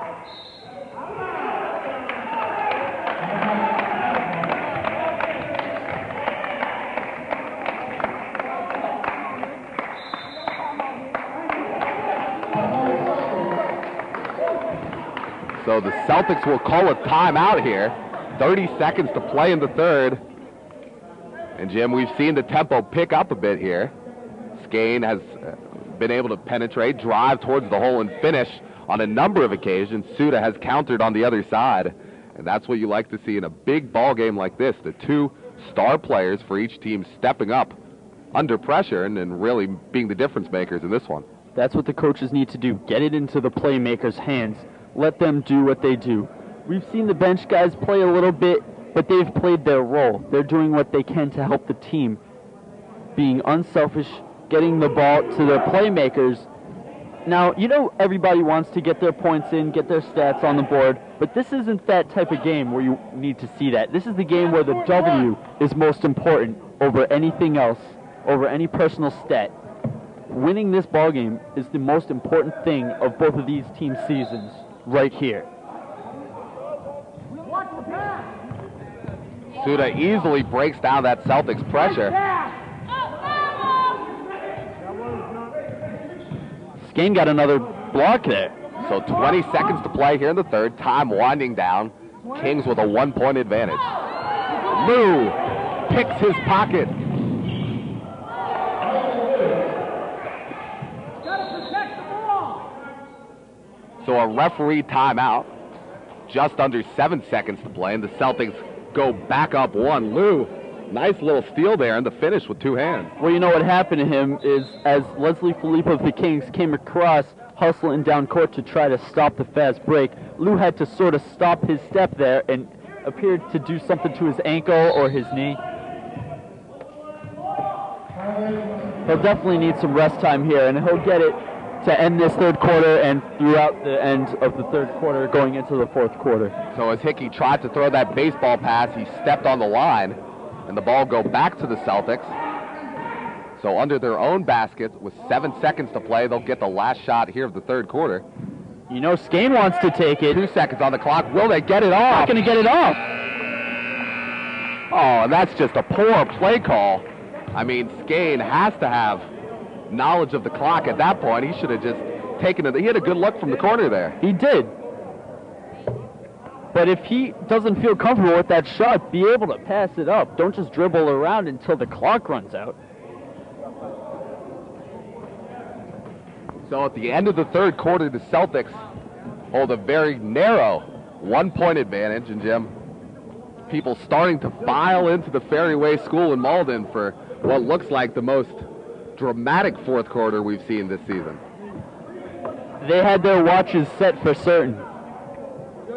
So the Celtics will call a timeout here. 30 seconds to play in the third. And Jim, we've seen the tempo pick up a bit here. Skane has been able to penetrate, drive towards the hole, and finish on a number of occasions. Suda has countered on the other side. And that's what you like to see in a big ball game like this. The two star players for each team stepping up under pressure and really being the difference makers in this one. That's what the coaches need to do. Get it into the playmakers' hands. Let them do what they do. We've seen the bench guys play a little bit, but they've played their role. They're doing what they can to help the team. Being unselfish, getting the ball to their playmakers. Now, you know everybody wants to get their points in, get their stats on the board, but this isn't that type of game where you need to see that. This is the game where the W is most important over anything else, over any personal stat. Winning this ball game is the most important thing of both of these team seasons right here. Suda easily breaks down that Celtics pressure. Skane got another block there. So 20 seconds to play here in the third. Time winding down. Kings with a 1-point advantage. Lou picks his pocket. So a referee timeout. Just under 7 seconds to play, and the Celtics go back up one. Lou, nice little steal there, and the finish with two hands. Well, you know what happened to him is as Leslie Philippe of the Kings came across, hustling down court to try to stop the fast break, Lou had to sort of stop his step there and appeared to do something to his ankle or his knee. He'll definitely need some rest time here, and he'll get it to end this third quarter and throughout the end of the third quarter going into the fourth quarter. So as Hickey tried to throw that baseball pass, he stepped on the line, and the ball go back to the Celtics. So under their own basket, with 7 seconds to play, they'll get the last shot here of the third quarter. You know Skane wants to take it. 2 seconds on the clock. Will they get it off? Not going to get it off. Oh, and that's just a poor play call. I mean, Skane has to have knowledge of the clock at that point. He should have just taken it. He had a good look from the corner there. He did. But if he doesn't feel comfortable with that shot, be able to pass it up. Don't just dribble around until the clock runs out. So at the end of the third quarter, the Celtics hold a very narrow 1-point advantage. And Jim, people starting to file into the Ferryway School in Malden for what looks like the most dramatic fourth quarter we've seen this season. They had their watches set for certain.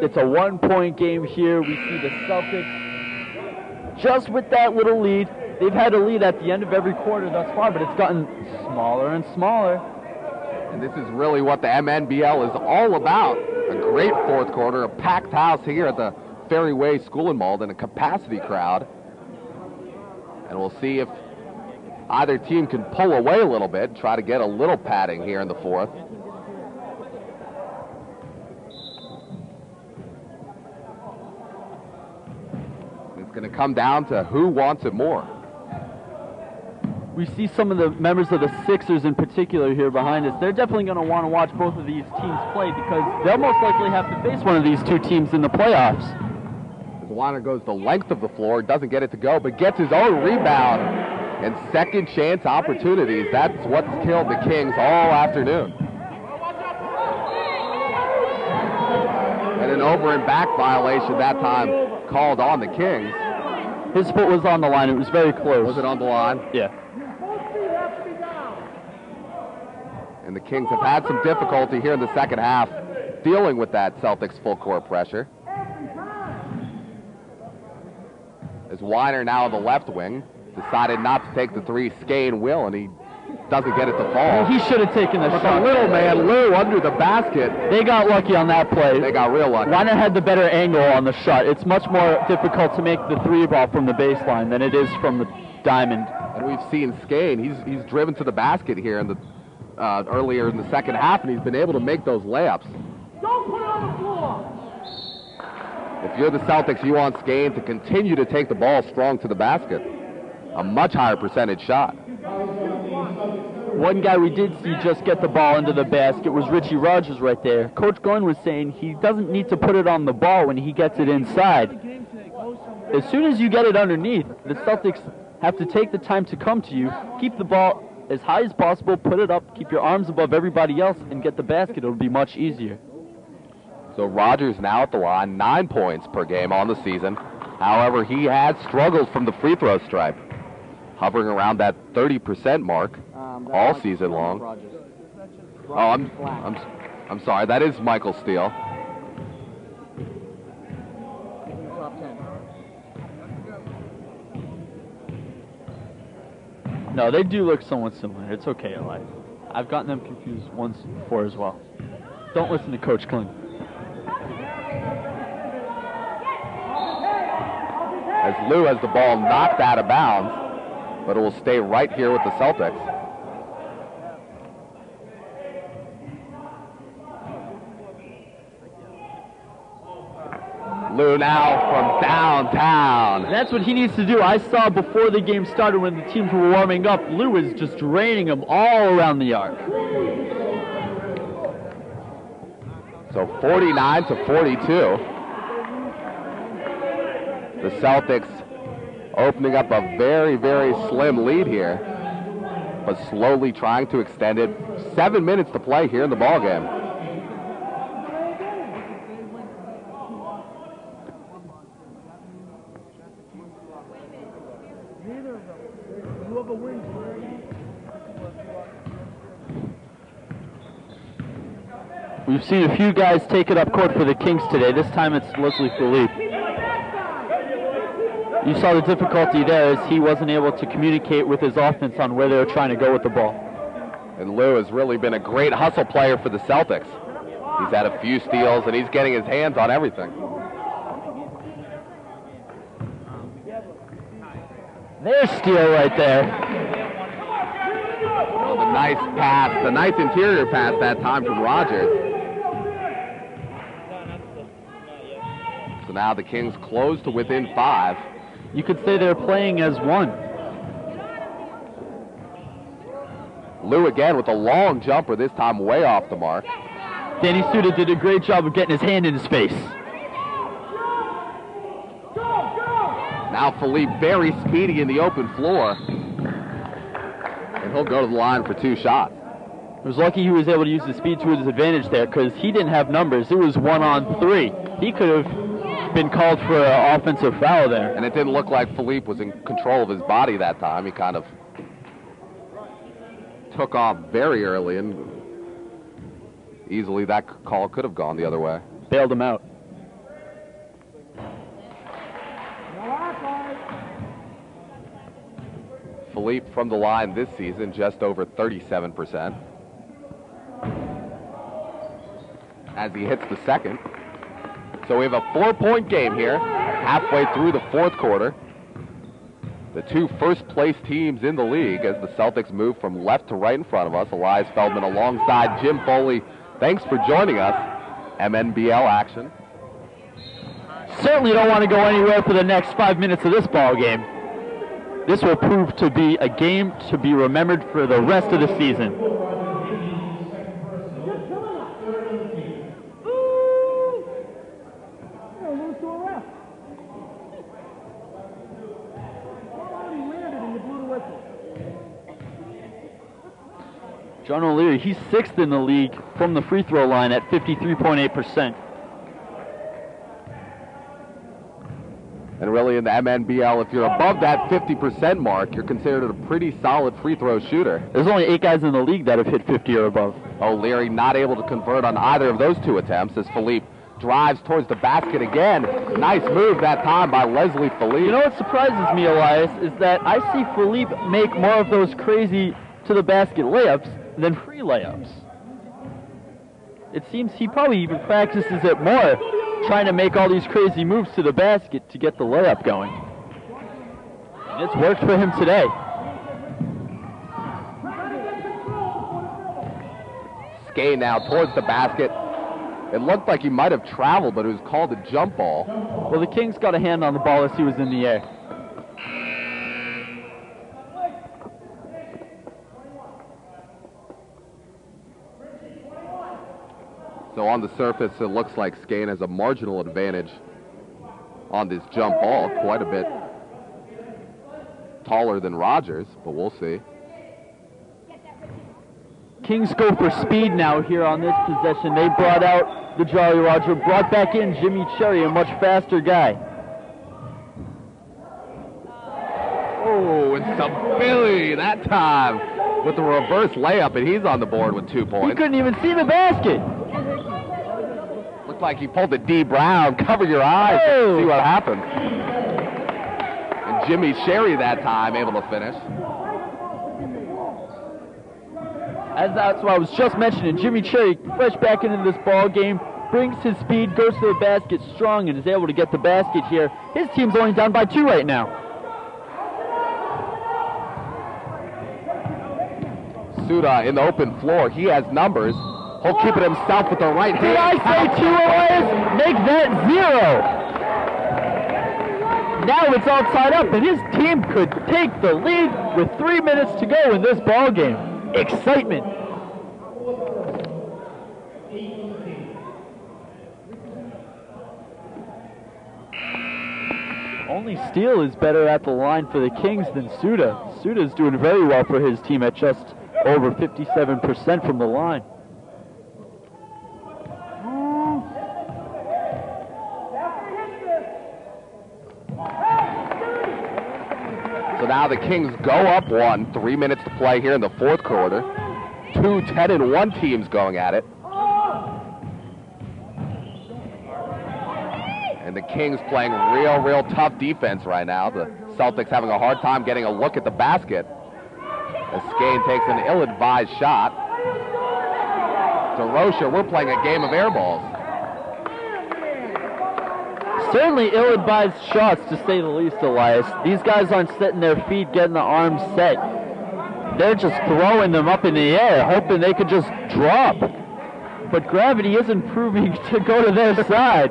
It's a 1-point game here. We see the Celtics just with that little lead. They've had a lead at the end of every quarter thus far, but it's gotten smaller and smaller. And this is really what the MNBL is all about. A great fourth quarter, a packed house here at the Ferryway School in Malden, a capacity crowd. And we'll see if either team can pull away a little bit, try to get a little padding here in the fourth. It's going to come down to who wants it more. We see some of the members of the Sixers in particular here behind us. They're definitely going to want to watch both of these teams play because they'll most likely have to face one of these two teams in the playoffs. Weiner goes the length of the floor, doesn't get it to go, but gets his own rebound. And second chance opportunities, that's what's killed the Kings all afternoon. And an over and back violation that time called on the Kings. His foot was on the line. It was very close. Was it on the line? Yeah. And the Kings have had some difficulty here in the second half dealing with that Celtics full court pressure. As Weiner now on the left wing decided not to take the three, Skane will, and he doesn't get it to fall. He should have taken the but shot. The little man, Lou, under the basket. They got lucky on that play. They got real lucky. Weiner had the better angle on the shot. It's much more difficult to make the three ball from the baseline than it is from the diamond. And we've seen Skane. He's driven to the basket here in the earlier in the second half, and he's been able to make those layups. Don't put it on the floor. If you're the Celtics, you want Skane to continue to take the ball strong to the basket. A much higher percentage shot. One guy we did see just get the ball into the basket was Richie Rogers right there. Coach Glenn was saying he doesn't need to put it on the ball when he gets it inside. As soon as you get it underneath, the Celtics have to take the time to come to you, keep the ball as high as possible, put it up, keep your arms above everybody else, and get the basket. It'll be much easier. So Rogers now at the line, 9 points per game on the season. However, he has struggled from the free throw stripe, hovering around that 30% mark all season long. Oh, I'm sorry. That is Michael Steele. No, they do look somewhat similar. It's okay, Eli. I've gotten them confused once before as well. Don't listen to Coach Kling. As Lou has the ball knocked out of bounds, but it will stay right here with the Celtics. Lou now from downtown. That's what he needs to do. I saw before the game started when the teams were warming up, Lou is just draining them all around the arc. So 49-42. The Celtics opening up a very, very slim lead here, but slowly trying to extend it. 7 minutes to play here in the ballgame. We've seen a few guys take it up court for the Kings today. This time it's Leslie Philippe. You saw the difficulty there as he wasn't able to communicate with his offense on where they were trying to go with the ball. And Lou has really been a great hustle player for the Celtics. He's had a few steals and he's getting his hands on everything. There's Steele right there. Oh, the nice pass, the nice interior pass that time from Rogers. So now the Kings close to within 5. You could say they're playing as one. Lou again with a long jumper, this time way off the mark. Danny Suda did a great job of getting his hand in his face. Now Philippe very speedy in the open floor. And he'll go to the line for 2 shots. He was lucky he was able to use the speed to his advantage there because he didn't have numbers. It was 1-on-3. He could have been called for an offensive foul there. And it didn't look like Philippe was in control of his body that time. He kind of took off very early, and easily that call could have gone the other way. Bailed him out. Philippe from the line this season, just over 37%. As he hits the second. So we have a 4-point game here, halfway through the 4th quarter. The 2 first-place teams in the league as the Celtics move from left to right in front of us. Elias Feldman alongside Jim Foley. Thanks for joining us. MNBL action. Certainly don't want to go anywhere for the next 5 minutes of this ball game. This will prove to be a game to be remembered for the rest of the season. John O'Leary, he's 6th in the league from the free throw line at 53.8%. And really in the MNBL, if you're above that 50% mark, you're considered a pretty solid free throw shooter. There's only 8 guys in the league that have hit 50 or above. O'Leary not able to convert on either of those 2 attempts as Philippe drives towards the basket again. Nice move that time by Leslie Philippe. You know what surprises me, Elias, is that I see Philippe make more of those crazy to-the-basket layups than free layups. It seems he probably even practices it more, trying to make all these crazy moves to the basket to get the layup going. And it's worked for him today. Skate now towards the basket. It looked like he might have traveled, but it was called a jump ball. Well, the Kings got a hand on the ball as he was in the air. So on the surface, it looks like Skane has a marginal advantage on this jump ball, quite a bit taller than Rogers, but we'll see. Kings go for speed now here on this possession. They brought out the Jolly Roger, brought back in Jimmy Cherry, a much faster guy. Oh, and Sabili that time with the reverse layup, and he's on the board with 2 points. He couldn't even see the basket. Looked like he pulled the D Brown. Cover your eyes and see what happens. And Jimmy Cherry that time able to finish. As that's what I was just mentioning, Jimmy Cherry fresh back into this ball game, brings his speed, goes to the basket strong, and is able to get the basket here. His team's only down by 2 right now. Suda in the open floor. He has numbers. He'll keep it himself with the right hand. Did I say 2 Elias? Make that 0. Now it's all tied up, and his team could take the lead with 3 minutes to go in this ball game. Excitement. Only Steele is better at the line for the Kings than Suda. Suda is doing very well for his team at just over 57% from the line. So now the Kings go up 1, 3 minutes to play here in the 4th quarter. 2 10-1 teams going at it. And the Kings playing real tough defense right now. The Celtics having a hard time getting a look at the basket. As Skane takes an ill-advised shot. DeRocher, we're playing a game of air balls. Certainly ill-advised shots, to say the least, Elias. These guys aren't setting their feet, getting the arms set. They're just throwing them up in the air, hoping they could just drop. But gravity isn't proving to go to their side.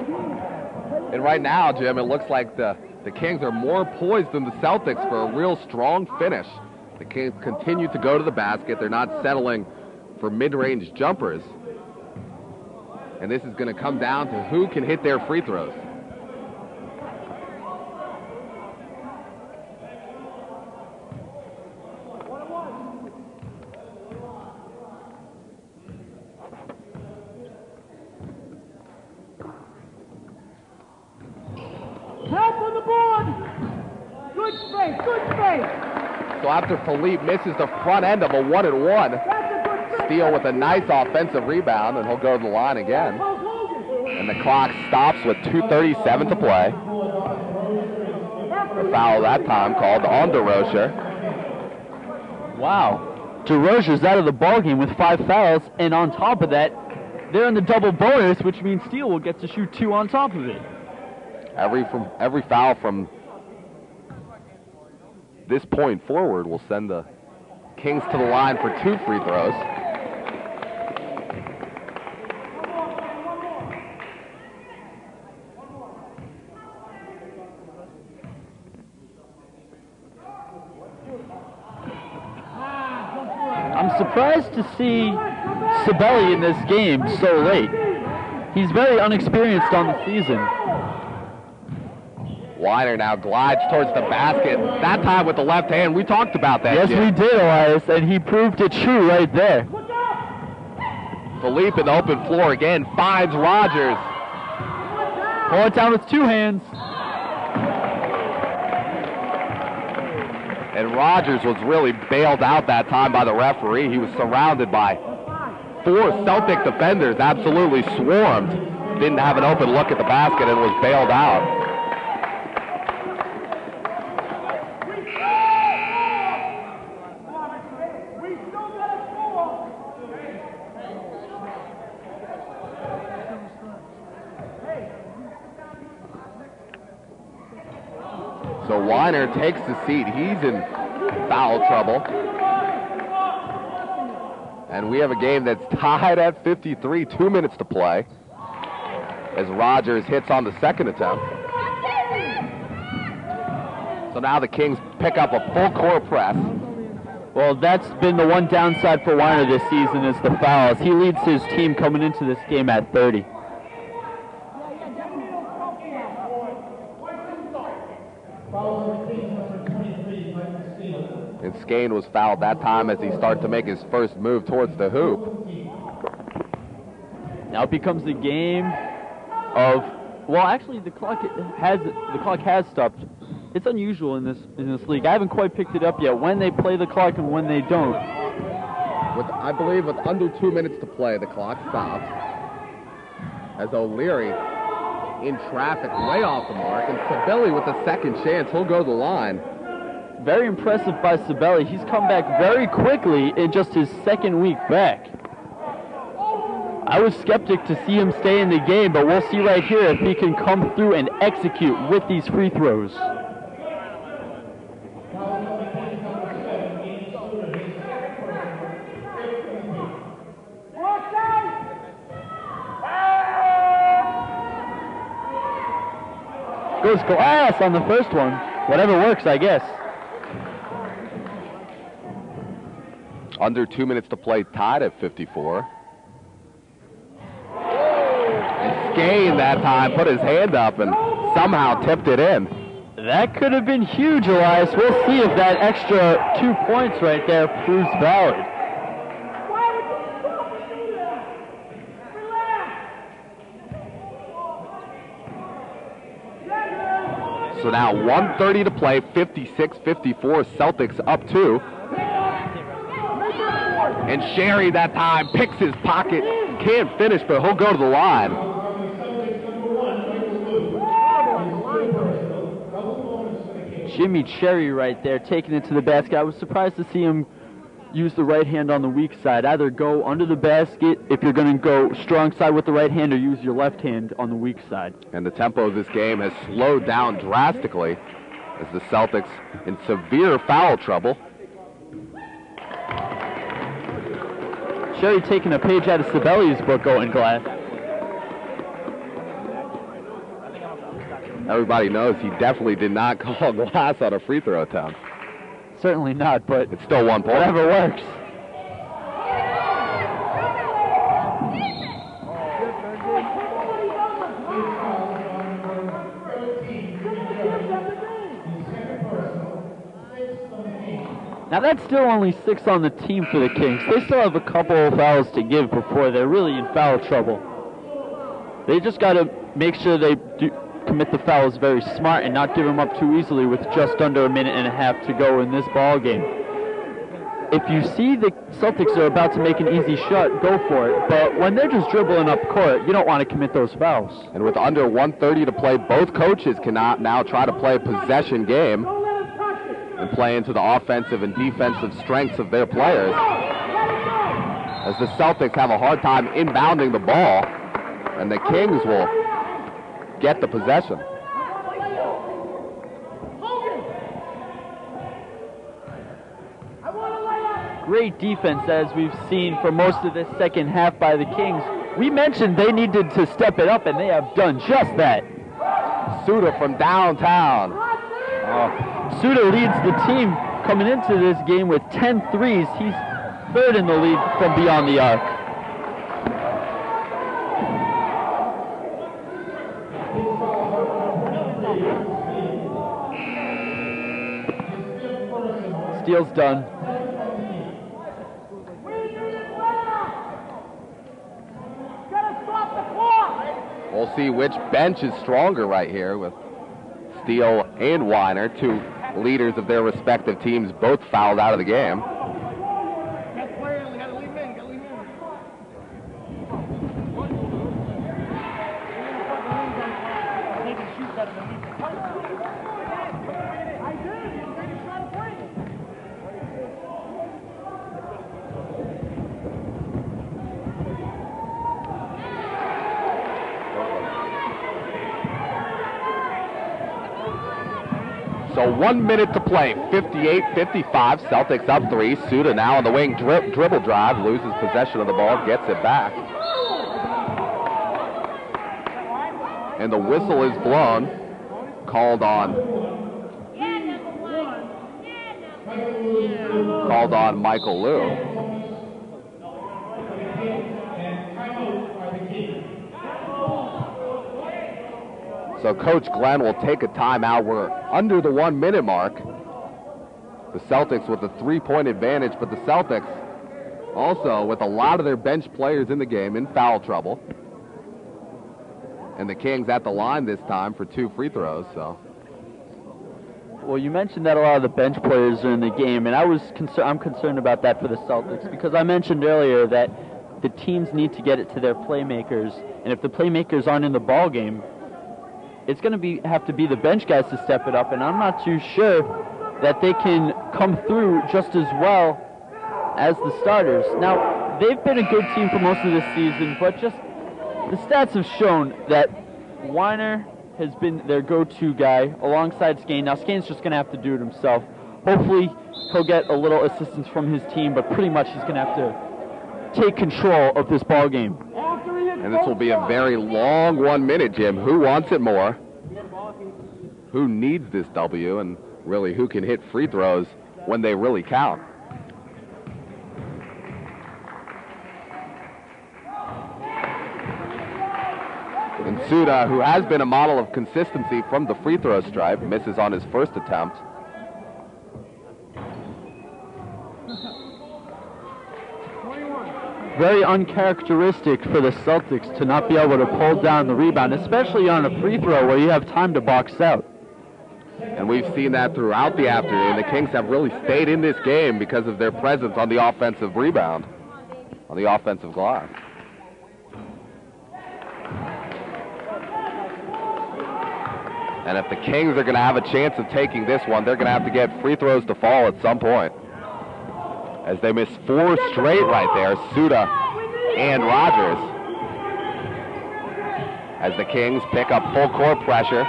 And right now, Jim, it looks like the Kings are more poised than the Celtics for a real strong finish. The Kings continue to go to the basket. They're not settling for mid-range jumpers. And this is going to come down to who can hit their free throws. Help on the board! Good space, good space! So after Philippe misses the front end of a 1-and-1, That's a good space! Steele with a nice offensive rebound, and he'll go to the line again. And the clock stops with 2:37 to play. A foul that time called on DeRocher. Wow. DeRozier's out of the ballgame with 5 fouls, and on top of that, they're in the double bonus, which means Steele will get to shoot 2 on top of it. Every foul from this point forward will send the Kings to the line for 2 free throws. I'm surprised to see Sabelli in this game so late. He's very unexperienced on the season. Weiner now glides towards the basket, that time with the left hand. We talked about that. Yes, Jim. we did, Elias, and he proved it true right there. Philippe in the open floor again, finds Rogers. Pull it down with 2 hands. And Rogers was really bailed out that time by the referee. He was surrounded by 4 Celtic defenders, absolutely swarmed. Didn't have an open look at the basket and was bailed out. So Weiner takes the seat. He's in foul trouble. And we have a game that's tied at 53, 2 minutes to play, as Rogers hits on the second attempt. So now the Kings pick up a full court press. Well, that's been the one downside for Weiner this season is the fouls. He leads his team coming into this game at 30. And Skane was fouled that time as he started to make his first move towards the hoop. Now it becomes a game of, well, actually the clock has stopped. It's unusual in this league. I haven't quite picked it up yet when they play the clock and when they don't. I believe with under 2 minutes to play, the clock stops. As O'Leary in traffic way off the mark, and Sabelli with a second chance, he'll go to the line. Very impressive by Sabelli. He's come back very quickly in just his second week back. I was skeptic to see him stay in the game, but we'll see right here if he can come through and execute with these free throws. Goes glass on the first one. Whatever works, I guess. Under 2 minutes to play, tied at 54. And Skane that time put his hand up and somehow tipped it in. That could have been huge, Elias. We'll see if that extra 2 points right there proves valid. So now 1:30 to play, 56-54, Celtics up 2. And Sherry that time picks his pocket, can't finish, but he'll go to the line. Jimmy Cherry right there taking it to the basket. I was surprised to see him use the right hand on the weak side. Either go under the basket if you're going to go strong side with the right hand, or use your left hand on the weak side. And the tempo of this game has slowed down drastically as the Celtics in severe foul trouble. Sherry taking a page out of Sabelli's book, going glass. Everybody knows he definitely did not call glass on a free throw attempt. Certainly not, but it's still 1 point. Whatever works. Now that's still only 6 on the team for the Kings. They still have a couple of fouls to give before they're really in foul trouble. They just got to make sure they commit the fouls very smart and not give them up too easily with just under a minute and a half to go in this ball game. If you see the Celtics are about to make an easy shot, go for it. But when they're just dribbling up court, you don't want to commit those fouls. And with under 1:30 to play, both coaches can now try to play a possession game and play into the offensive and defensive strengths of their players, as the Celtics have a hard time inbounding the ball, and the Kings will get the possession. Great defense, as we've seen for most of this second half by the Kings. We mentioned they needed to step it up, and they have done just that. Suda from downtown. Suda leads the team coming into this game with 10 threes. He's third in the league from beyond the arc. Steal's done. We'll see which bench is stronger right here with Steele and Weiner, 2 leaders of their respective teams, both fouled out of the game. So 1 minute to play, 58-55, Celtics up 3. Suda now on the wing, dribble drive, loses possession of the ball, gets it back. And the whistle is blown, called called on Michael Liu. So Coach Glenn will take a timeout. We're under the 1 minute mark. The Celtics with a 3-point advantage, but the Celtics also with a lot of their bench players in the game in foul trouble. And the Kings at the line this time for 2 free throws. So. Well, you mentioned that a lot of the bench players are in the game, and I'm concerned about that for the Celtics because I mentioned earlier that the teams need to get it to their playmakers, and if the playmakers aren't in the ball game, it's going to have to be the bench guys to step it up, and I'm not too sure that they can come through just as well as the starters. Now, they've been a good team for most of this season, but just the stats have shown that Weiner has been their go-to guy alongside Skane. Now, Skane's just going to have to do it himself. Hopefully, he'll get a little assistance from his team, but pretty much he's going to have to take control of this ball game. And this will be a very long 1 minute, Jim. Who wants it more? Who needs this W? And really, who can hit free throws when they really count? And Suda, who has been a model of consistency from the free throw stripe, misses on his first attempt. Very uncharacteristic for the Celtics to not be able to pull down the rebound, especially on a free throw where you have time to box out. And we've seen that throughout the afternoon. The Kings have really stayed in this game because of their presence on the offensive rebound, on the offensive glass. And if the Kings are going to have a chance of taking this one, they're going to have to get free throws to fall at some point. As they miss 4 straight right there, Suda and Rogers. As the Kings pick up full court pressure.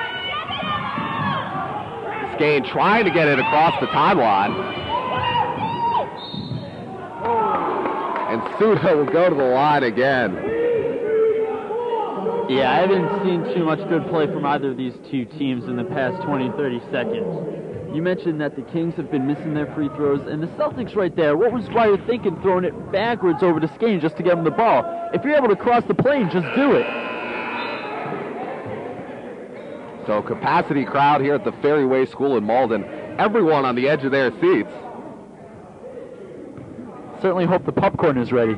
Skane trying to get it across the timeline. And Suda will go to the line again. Yeah, I haven't seen too much good play from either of these two teams in the past 20-30 seconds. You mentioned that the Kings have been missing their free throws, and the Celtics right there, what was Dwyer thinking throwing it backwards over to Skane just to get him the ball? If you're able to cross the plane, just do it. So capacity crowd here at the Ferryway School in Malden. Everyone on the edge of their seats. Certainly hope the popcorn is ready.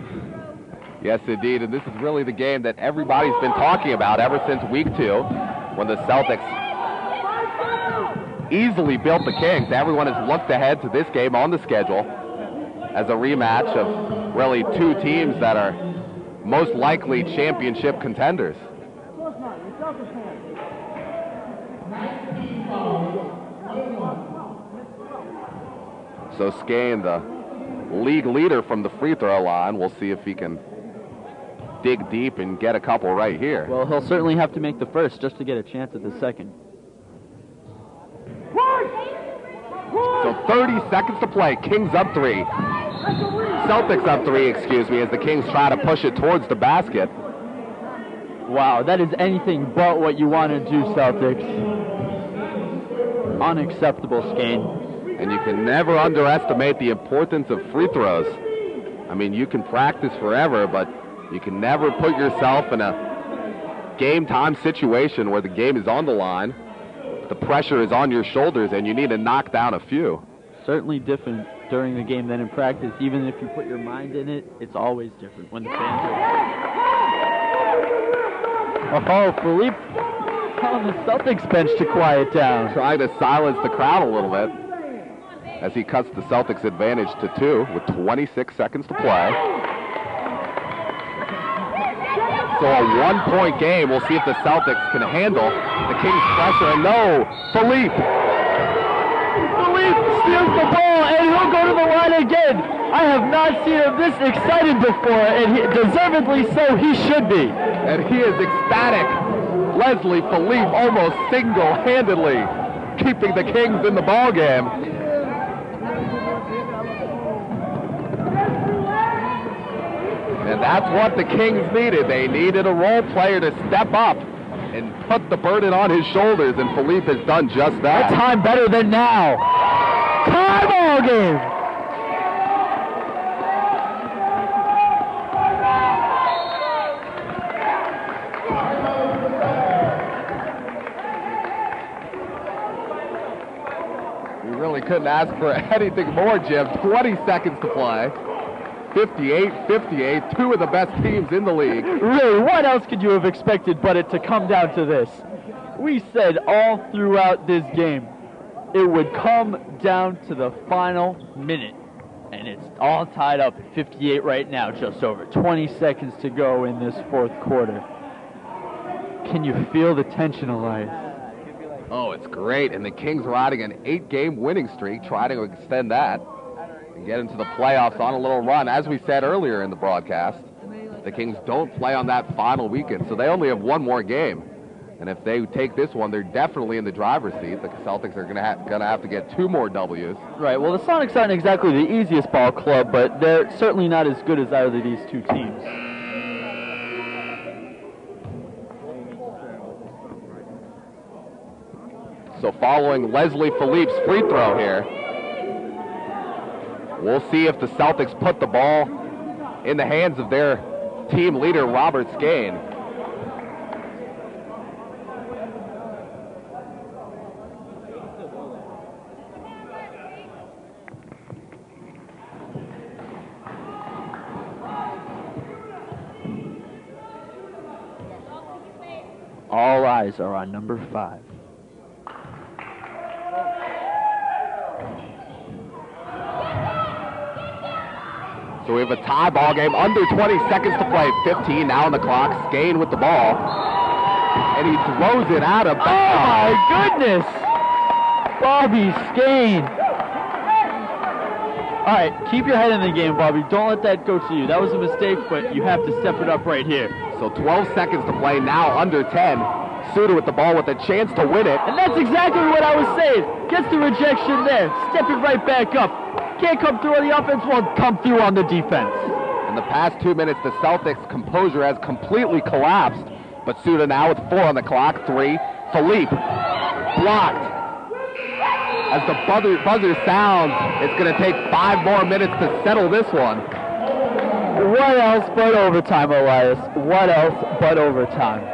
Yes, indeed, and this is really the game that everybody's been talking about ever since week 2, when the Celtics easily built the Kings. Everyone has looked ahead to this game on the schedule as a rematch of really 2 teams that are most likely championship contenders. So Skane, the league leader from the free throw line, we'll see if he can dig deep and get a couple right here. Well, he'll certainly have to make the first just to get a chance at the second. So 30 seconds to play. Kings up 3. Celtics up 3, excuse me, as the Kings try to push it towards the basket. Wow, that is anything but what you want to do, Celtics. Unacceptable, Skane. And you can never underestimate the importance of free throws. I mean, you can practice forever, but you can never put yourself in a game-time situation where the game is on the line, the pressure is on your shoulders, and you need to knock down a few. Certainly different during the game than in practice. Even if you put your mind in it, it's always different when the fans are... Oh, Philippe telling the Celtics bench to quiet down. Trying to silence the crowd a little bit as he cuts the Celtics advantage to 2 with 26 seconds to play. So a 1-point game. We'll see if the Celtics can handle the Kings' pressure. And no, Philippe steals the ball, and he'll go to the line again. I have not seen him this excited before, and deservedly so, he should be. And he is ecstatic. Leslie Philippe almost single-handedly keeping the Kings in the ball game. And that's what the Kings needed. They needed a role player to step up and put the burden on his shoulders, and Philippe has done just that. A time better than now. Time ball game. couldn't ask for anything more, Jim. 20 seconds to play. 58-58, two of the best teams in the league. Really, what else could you have expected but it to come down to this? We said all throughout this game it would come down to the final minute. And it's all tied up at 58 right now, just over 20 seconds to go in this fourth quarter. Can you feel the tension, Elias? Oh, it's great. And the Kings riding an 8-game winning streak, trying to extend that and get into the playoffs on a little run. As we said earlier in the broadcast, the Kings don't play on that final weekend, so they only have one more game. And if they take this one, they're definitely in the driver's seat. The Celtics are gonna have to get 2 more W's. Right, well, the Sonics aren't exactly the easiest ball club, but they're certainly not as good as either of these two teams. So following Leslie Philippe's free throw here, we'll see if the Celtics put the ball in the hands of their team leader, Robert Skane. All eyes are on number 5. So we have a tie ball game, under 20 seconds to play, 15 now on the clock. Skane with the ball, and he throws it out of bounds. Oh my goodness! Bobby Skane. All right, keep your head in the game, Bobby. Don't let that go to you. That was a mistake, but you have to step it up right here. So 12 seconds to play, now under 10. Suda with the ball with a chance to win it. And that's exactly what I was saying. Gets the rejection there. Step it right back up. Can't come through on the offense, well, come through on the defense. In the past 2 minutes, the Celtics' composure has completely collapsed. But Suda now with 4 on the clock, 3. Philippe blocked. As the buzzer sounds, it's going to take 5 more minutes to settle this one. What else but overtime, Elias? What else but overtime?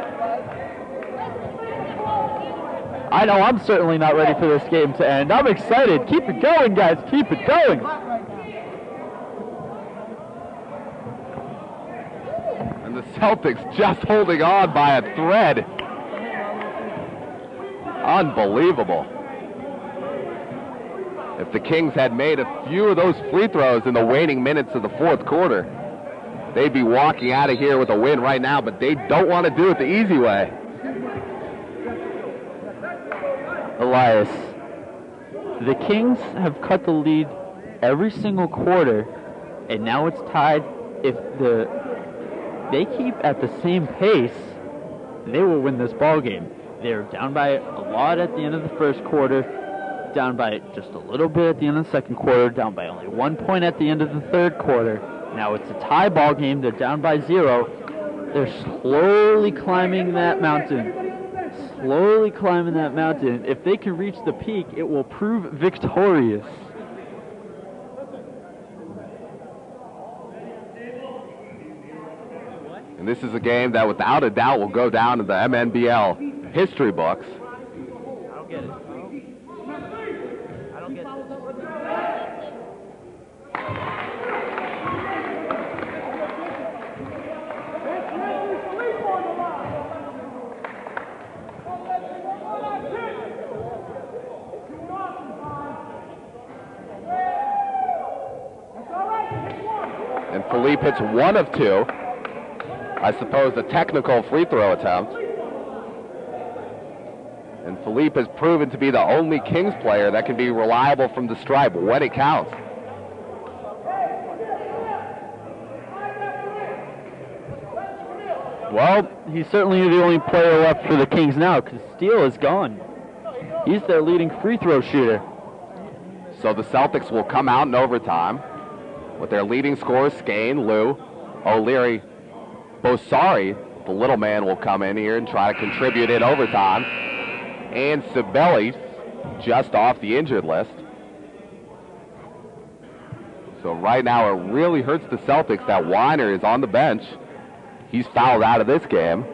I know I'm certainly not ready for this game to end. I'm excited. Keep it going, guys. Keep it going. And the Celtics just holding on by a thread. Unbelievable. If the Kings had made a few of those free throws in the waning minutes of the fourth quarter, they'd be walking out of here with a win right now, but they don't want to do it the easy way. Elias, the Kings have cut the lead every single quarter, and now it's tied. If they keep at the same pace, they will win this ball game. They're down by a lot at the end of the first quarter, down by just a little bit at the end of the second quarter, down by only 1 point at the end of the third quarter. Now it's a tie ball game. They're down by 0. They're slowly climbing that mountain. Slowly climbing that mountain. If they can reach the peak, it will prove victorious. And this is a game that without a doubt will go down in the MNBL history books. I don't get it. I don't get it. And Philippe hits 1 of 2. I suppose a technical free throw attempt. And Philippe has proven to be the only Kings player that can be reliable from the stripe when it counts. Well, he's certainly the only player left for the Kings now because Steele is gone. He's their leading free throw shooter. So the Celtics will come out in overtime with their leading scorers, Skane, Lou, O'Leary, Bosari. The little man will come in here and try to contribute in overtime. And Sibeli just off the injured list. So right now it really hurts the Celtics that Weiner is on the bench. He's fouled out of this game.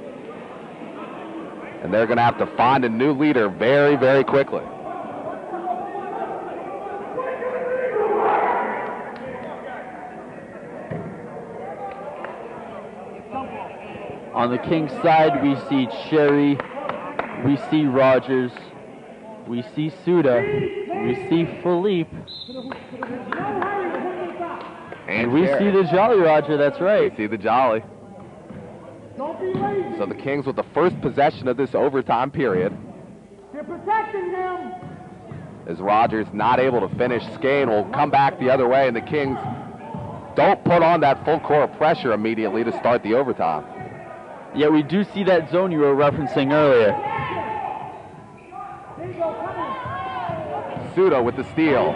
And they're going to have to find a new leader very, very quickly. On the Kings side, we see Cherry, we see Rogers, we see Suda, we see Philippe, and we see the Jolly Roger, that's right. We see the Jolly. So the Kings with the first possession of this overtime period. They're protecting him. As Rogers not able to finish, Skane will come back the other way, and the Kings don't put on that full court pressure immediately to start the overtime. Yeah, we do see that zone you were referencing earlier. Suda with the steal.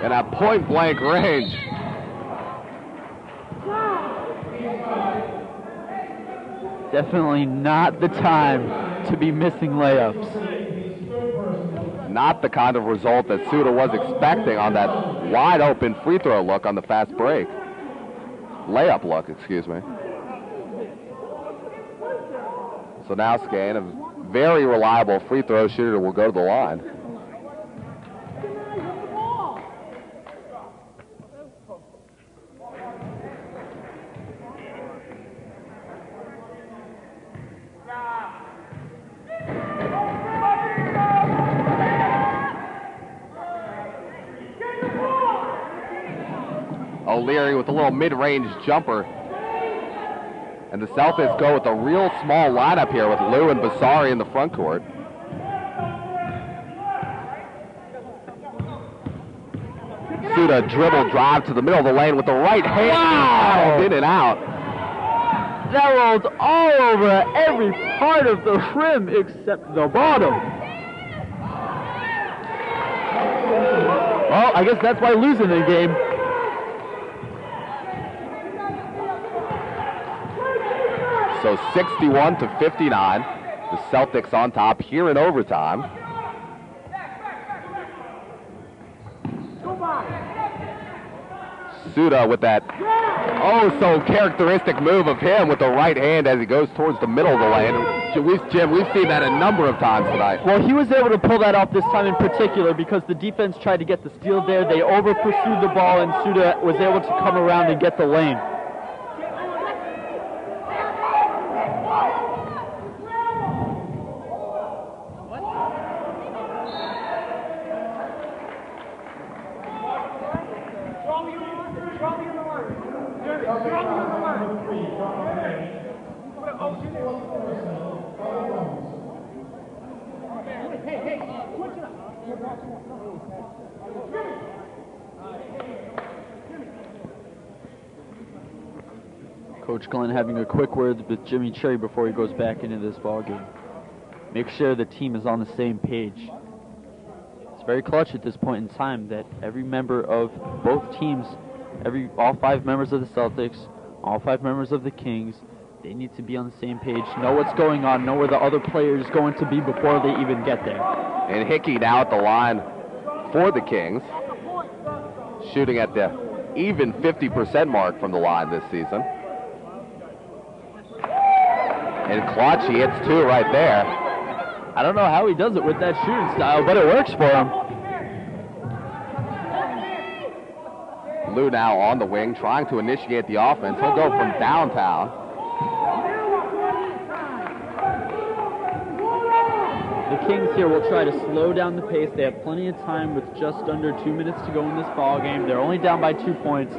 And at point-blank range. Definitely not the time to be missing layups. Not the kind of result that Suda was expecting on that wide-open free throw look on the fast break. Layup look, excuse me. So now Skane, a very reliable free throw shooter, will go to the line. O'Leary with a little mid-range jumper. And the Celtics go with a real small lineup here with Lou and Basari in the front court. Suda dribble drive to the middle of the lane with the right hand. Wow! In and out. That rolled all over every part of the rim except the bottom. Well, I guess that's why losing the game. So 61-59, the Celtics on top here in overtime. Suda with that oh so characteristic move of him with the right hand as he goes towards the middle of the lane. Jim, we've seen that a number of times tonight. Well, he was able to pull that off this time in particular because the defense tried to get the steal there. They over-pursued the ball, and Suda was able to come around and get the lane. Coach Glenn having a quick word with Jimmy Cherry before he goes back into this ballgame. Make sure the team is on the same page. It's very clutch at this point in time that every member of both teams, all 5 members of the Celtics, all 5 members of the Kings, they need to be on the same page, know what's going on, know where the other player is going to be before they even get there. And Hickey now at the line for the Kings, shooting at the even 50% mark from the line this season. And clutch, he hits 2 right there. I don't know how he does it with that shooting style, but it works for him. Lou now on the wing, trying to initiate the offense. He'll go from downtown. The Kings here will try to slow down the pace. They have plenty of time with just under 2 minutes to go in this ball game. They're only down by 2 points.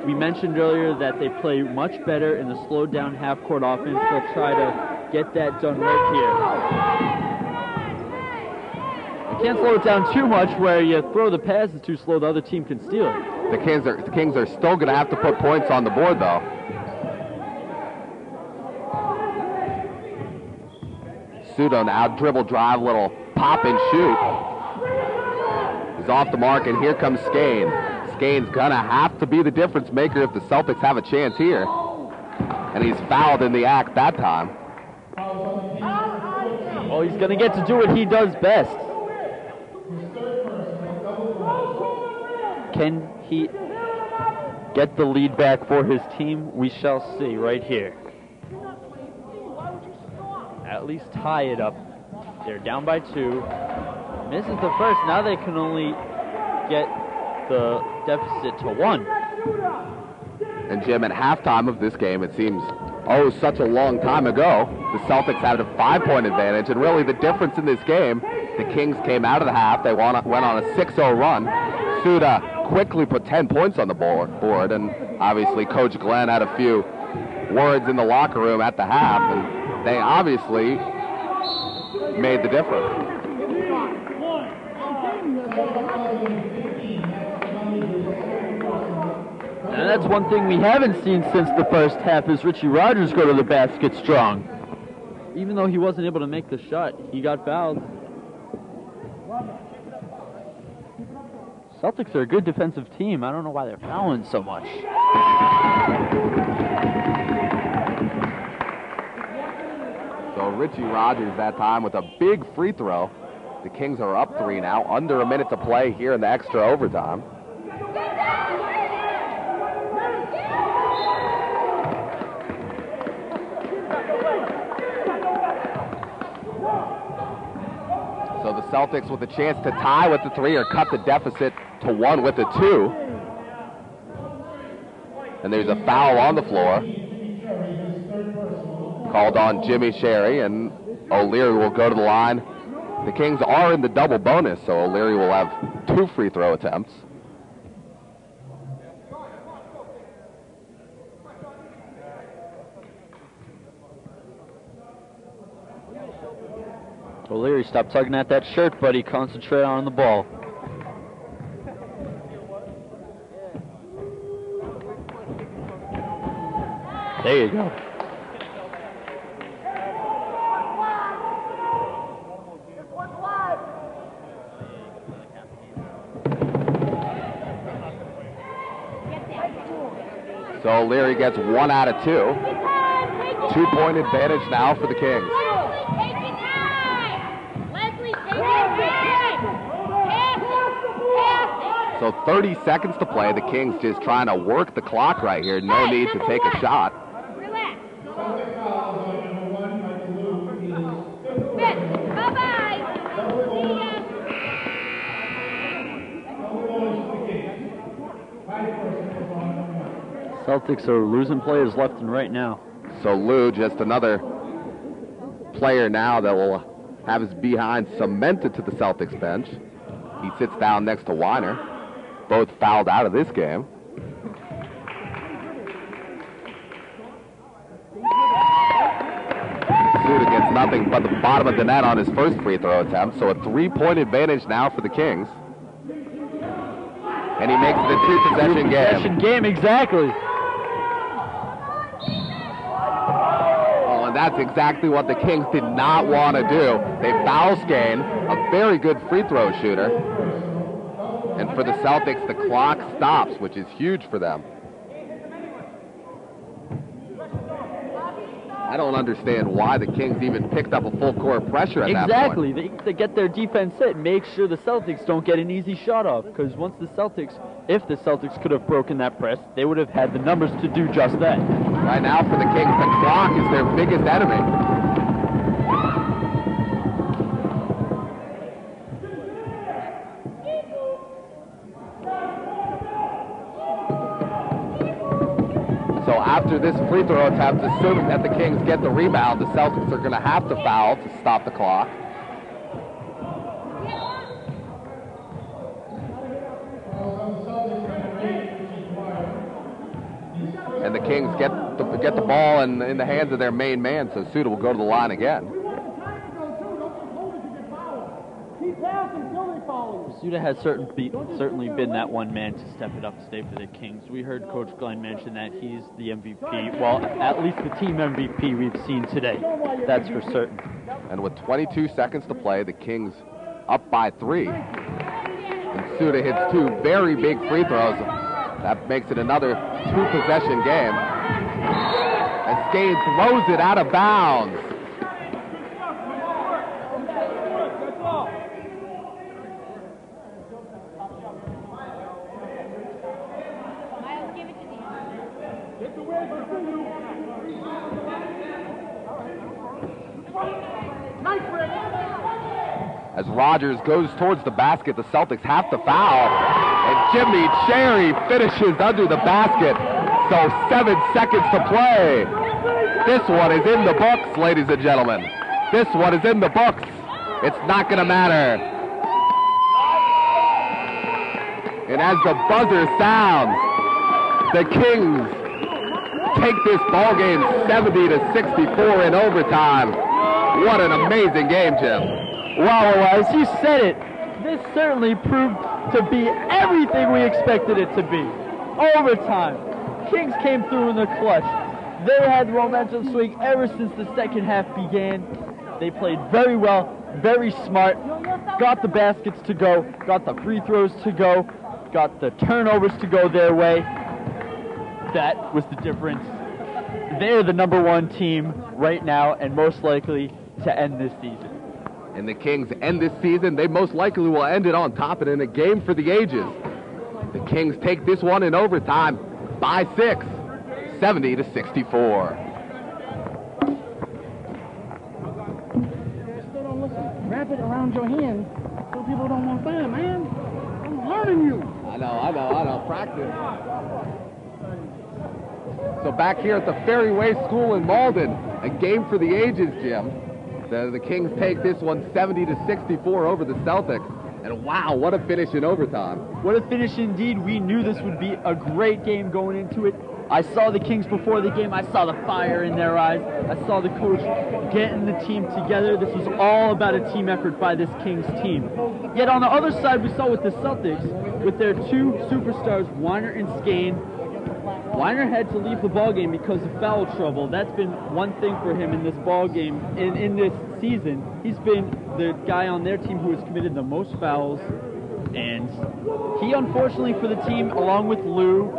We mentioned earlier that they play much better in the slowed down half-court offense. They'll try to get that done right here. You can't slow it down too much where you throw the passes too slow, the other team can steal it. The Kings are still going to have to put points on the board, though. Suda now dribble drive, little pop and shoot. He's off the mark, and here comes Skane. Skane's gonna have to be the difference maker if the Celtics have a chance here. And he's fouled in the act that time. Well, he's gonna get to do what he does best. Can he get the lead back for his team? We shall see right here. At least tie it up. They're down by 2. Misses the first. Now they can only get the deficit to 1. And Jim, at halftime of this game, it seems, oh, such a long time ago, the Celtics had a 5-point advantage, and really the difference in this game, the Kings came out of the half, they went on a 6-0 run. Suda quickly put 10 points on the board, and obviously Coach Glenn had a few words in the locker room at the half, and they obviously made the difference. And that's one thing we haven't seen since the first half is Richie Rogers go to the basket strong. Even though he wasn't able to make the shot, he got fouled. Celtics are a good defensive team. I don't know why they're fouling so much. So Richie Rogers that time with a big free throw. The Kings are up 3 now, under a minute to play here in the extra overtime. So the Celtics with a chance to tie with the 3 or cut the deficit to 1 with the 2. And there's a foul on the floor. Called on Jimmy Sherry, and O'Leary will go to the line. The Kings are in the double bonus, so O'Leary will have 2 free throw attempts. O'Leary, stop tugging at that shirt, buddy. Concentrate on the ball. There you go. So O'Leary gets 1 out of 2. 2-point advantage now for the Kings. So 30 seconds to play. The Kings just trying to work the clock right here. No need to take a shot. Celtics are losing players left and right now. So Lou, just another player now that will have his behind cemented to the Celtics bench. He sits down next to Weiner. Both fouled out of this game. Suda gets nothing but the bottom of the net on his first free throw attempt, so a 3-point advantage now for the Kings. And he makes it a 2-possession game. Possession game, exactly. Oh, and that's exactly what the Kings did not want to do. They foul Skane, a very good free throw shooter. And for the Celtics, the clock stops, which is huge for them. I don't understand why the Kings even picked up a full court pressure at that point. Exactly. They get their defense set, make sure the Celtics don't get an easy shot off. Because once the Celtics, if the Celtics could have broken that press, they would have had the numbers to do just that. Right now for the Kings, the clock is their biggest enemy. So after this free throw attempt, assuming that the Kings get the rebound, the Celtics are going to have to foul to stop the clock. And the Kings get the ball in the hands of their main man, so Suda will go to the line again. Suda has certainly been that one man to step it up today for the Kings. We heard Coach Glenn mention that he's the MVP. Well, at least the team MVP we've seen today. That's for certain. And with 22 seconds to play, the Kings up by 3. And Suda hits 2 very big free throws. That makes it another 2-possession game. And Skane throws it out of bounds. As Rogers goes towards the basket, the Celtics have to foul. And Jimmy Cherry finishes under the basket. So 7 seconds to play. This one is in the books, ladies and gentlemen. This one is in the books. It's not going to matter. And as the buzzer sounds, the Kings take this ball game 70-64 in overtime. What an amazing game, Jim. Wow, as you said it, this certainly proved to be everything we expected it to be. Overtime. Kings came through in the clutch. They had the momentum swing ever since the second half began. They played very well, very smart, got the baskets to go, got the free throws to go, got the turnovers to go their way. That was the difference. They're the #1 team right now and most likely to end this season. And the Kings end this season, they most likely will end it on top and in a game for the ages. The Kings take this one in overtime by 6, 70-64. Still don't listen. Wrap it around your hand so people don't want that, man. I'm learning you. I know. Practice. So back here at the Ferryway School in Malden, a game for the ages, Jim. The Kings take this one 70-64 over the Celtics. And wow, what a finish in overtime. What a finish indeed. We knew this would be a great game going into it. I saw the Kings before the game. I saw the fire in their eyes. I saw the coach getting the team together. This was all about a team effort by this Kings team. Yet on the other side, we saw with the Celtics, with their 2 superstars, Weiner and Skane. Weiner had to leave the ballgame because of foul trouble. That's been one thing for him in this ballgame. In this season, he's been the guy on their team who has committed the most fouls. And he, unfortunately for the team, along with Lou,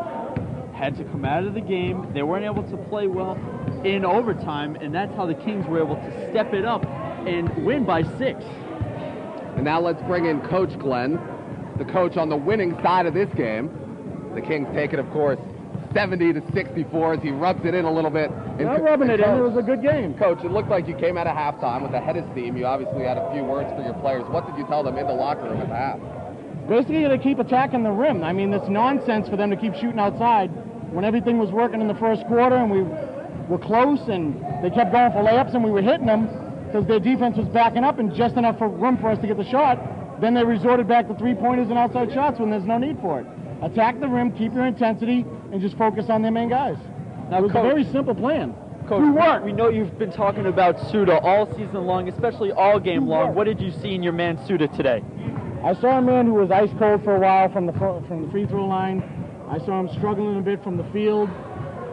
had to come out of the game. They weren't able to play well in overtime, and that's how the Kings were able to step it up and win by 6. And now let's bring in Coach Glenn, the coach on the winning side of this game. The Kings take it, of course, 70-64 as he rubs it in a little bit. Not rubbing it in. It was a good game. Coach, it looked like you came out of halftime with a head of steam. You obviously had a few words for your players. What did you tell them in the locker room at the half? Basically, to keep attacking the rim. I mean, it's nonsense for them to keep shooting outside when everything was working in the first quarter and we were close and they kept going for layups and we were hitting them because their defense was backing up and just enough room for us to get the shot. Then they resorted back to three-pointers and outside shots when there's no need for it. Attack the rim, keep your intensity, and just focus on their main guys. Now, it was Coach, a very simple plan. Coach, we know you've been talking about Suda all season long, especially all game long. What did you see in your man Suda today? I saw a man who was ice cold for a while from the free throw line. I saw him struggling a bit from the field,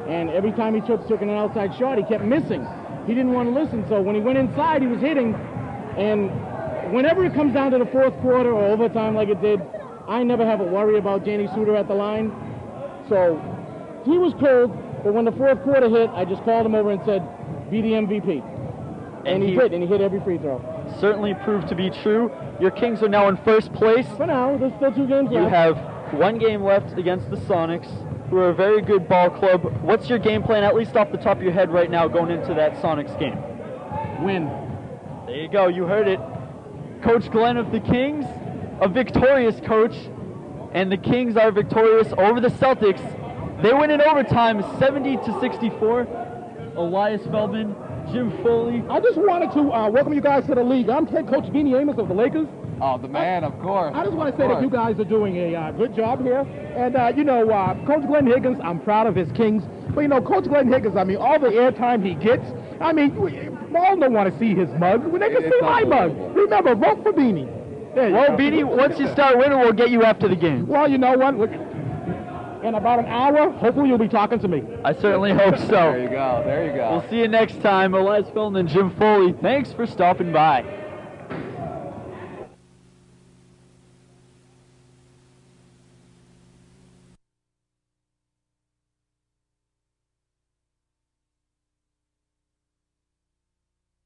and every time he took an outside shot, he kept missing. He didn't want to listen, so when he went inside, he was hitting, and whenever it comes down to the fourth quarter or overtime like it did, I never have a worry about Danny Suter at the line. So he was cold, but when the fourth quarter hit, I just called him over and said, be the MVP. And he hit every free throw. Certainly proved to be true. Your Kings are now in first place. For now, there's still 2 games left. You have 1 game left against the Sonics, who are a very good ball club. What's your game plan, at least off the top of your head right now, going into that Sonics game? Win. There you go. You heard it. Coach Glenn of the Kings, a victorious coach, and the Kings are victorious over the Celtics. They win in overtime, 70-64. Elias Feldman, Jim Foley. I just wanted to welcome you guys to the league. I'm head coach Beanie Amos of the Lakers. Oh, the man, of course. I just want to say that you guys are doing a good job here. And, Coach Glenn Higgins, I'm proud of his Kings. But, Coach Glenn Higgins, I mean, all the airtime he gets, I mean, all don't want to see his mug. When they can see my mug. Remember, vote for Beanie. Well, Beanie, once you start winning, we'll get you after the game. Well, you know what? Look, in about an hour, hopefully you'll be talking to me. I certainly hope so. There you go. We'll see you next time. Elias Feldman and Jim Foley, thanks for stopping by.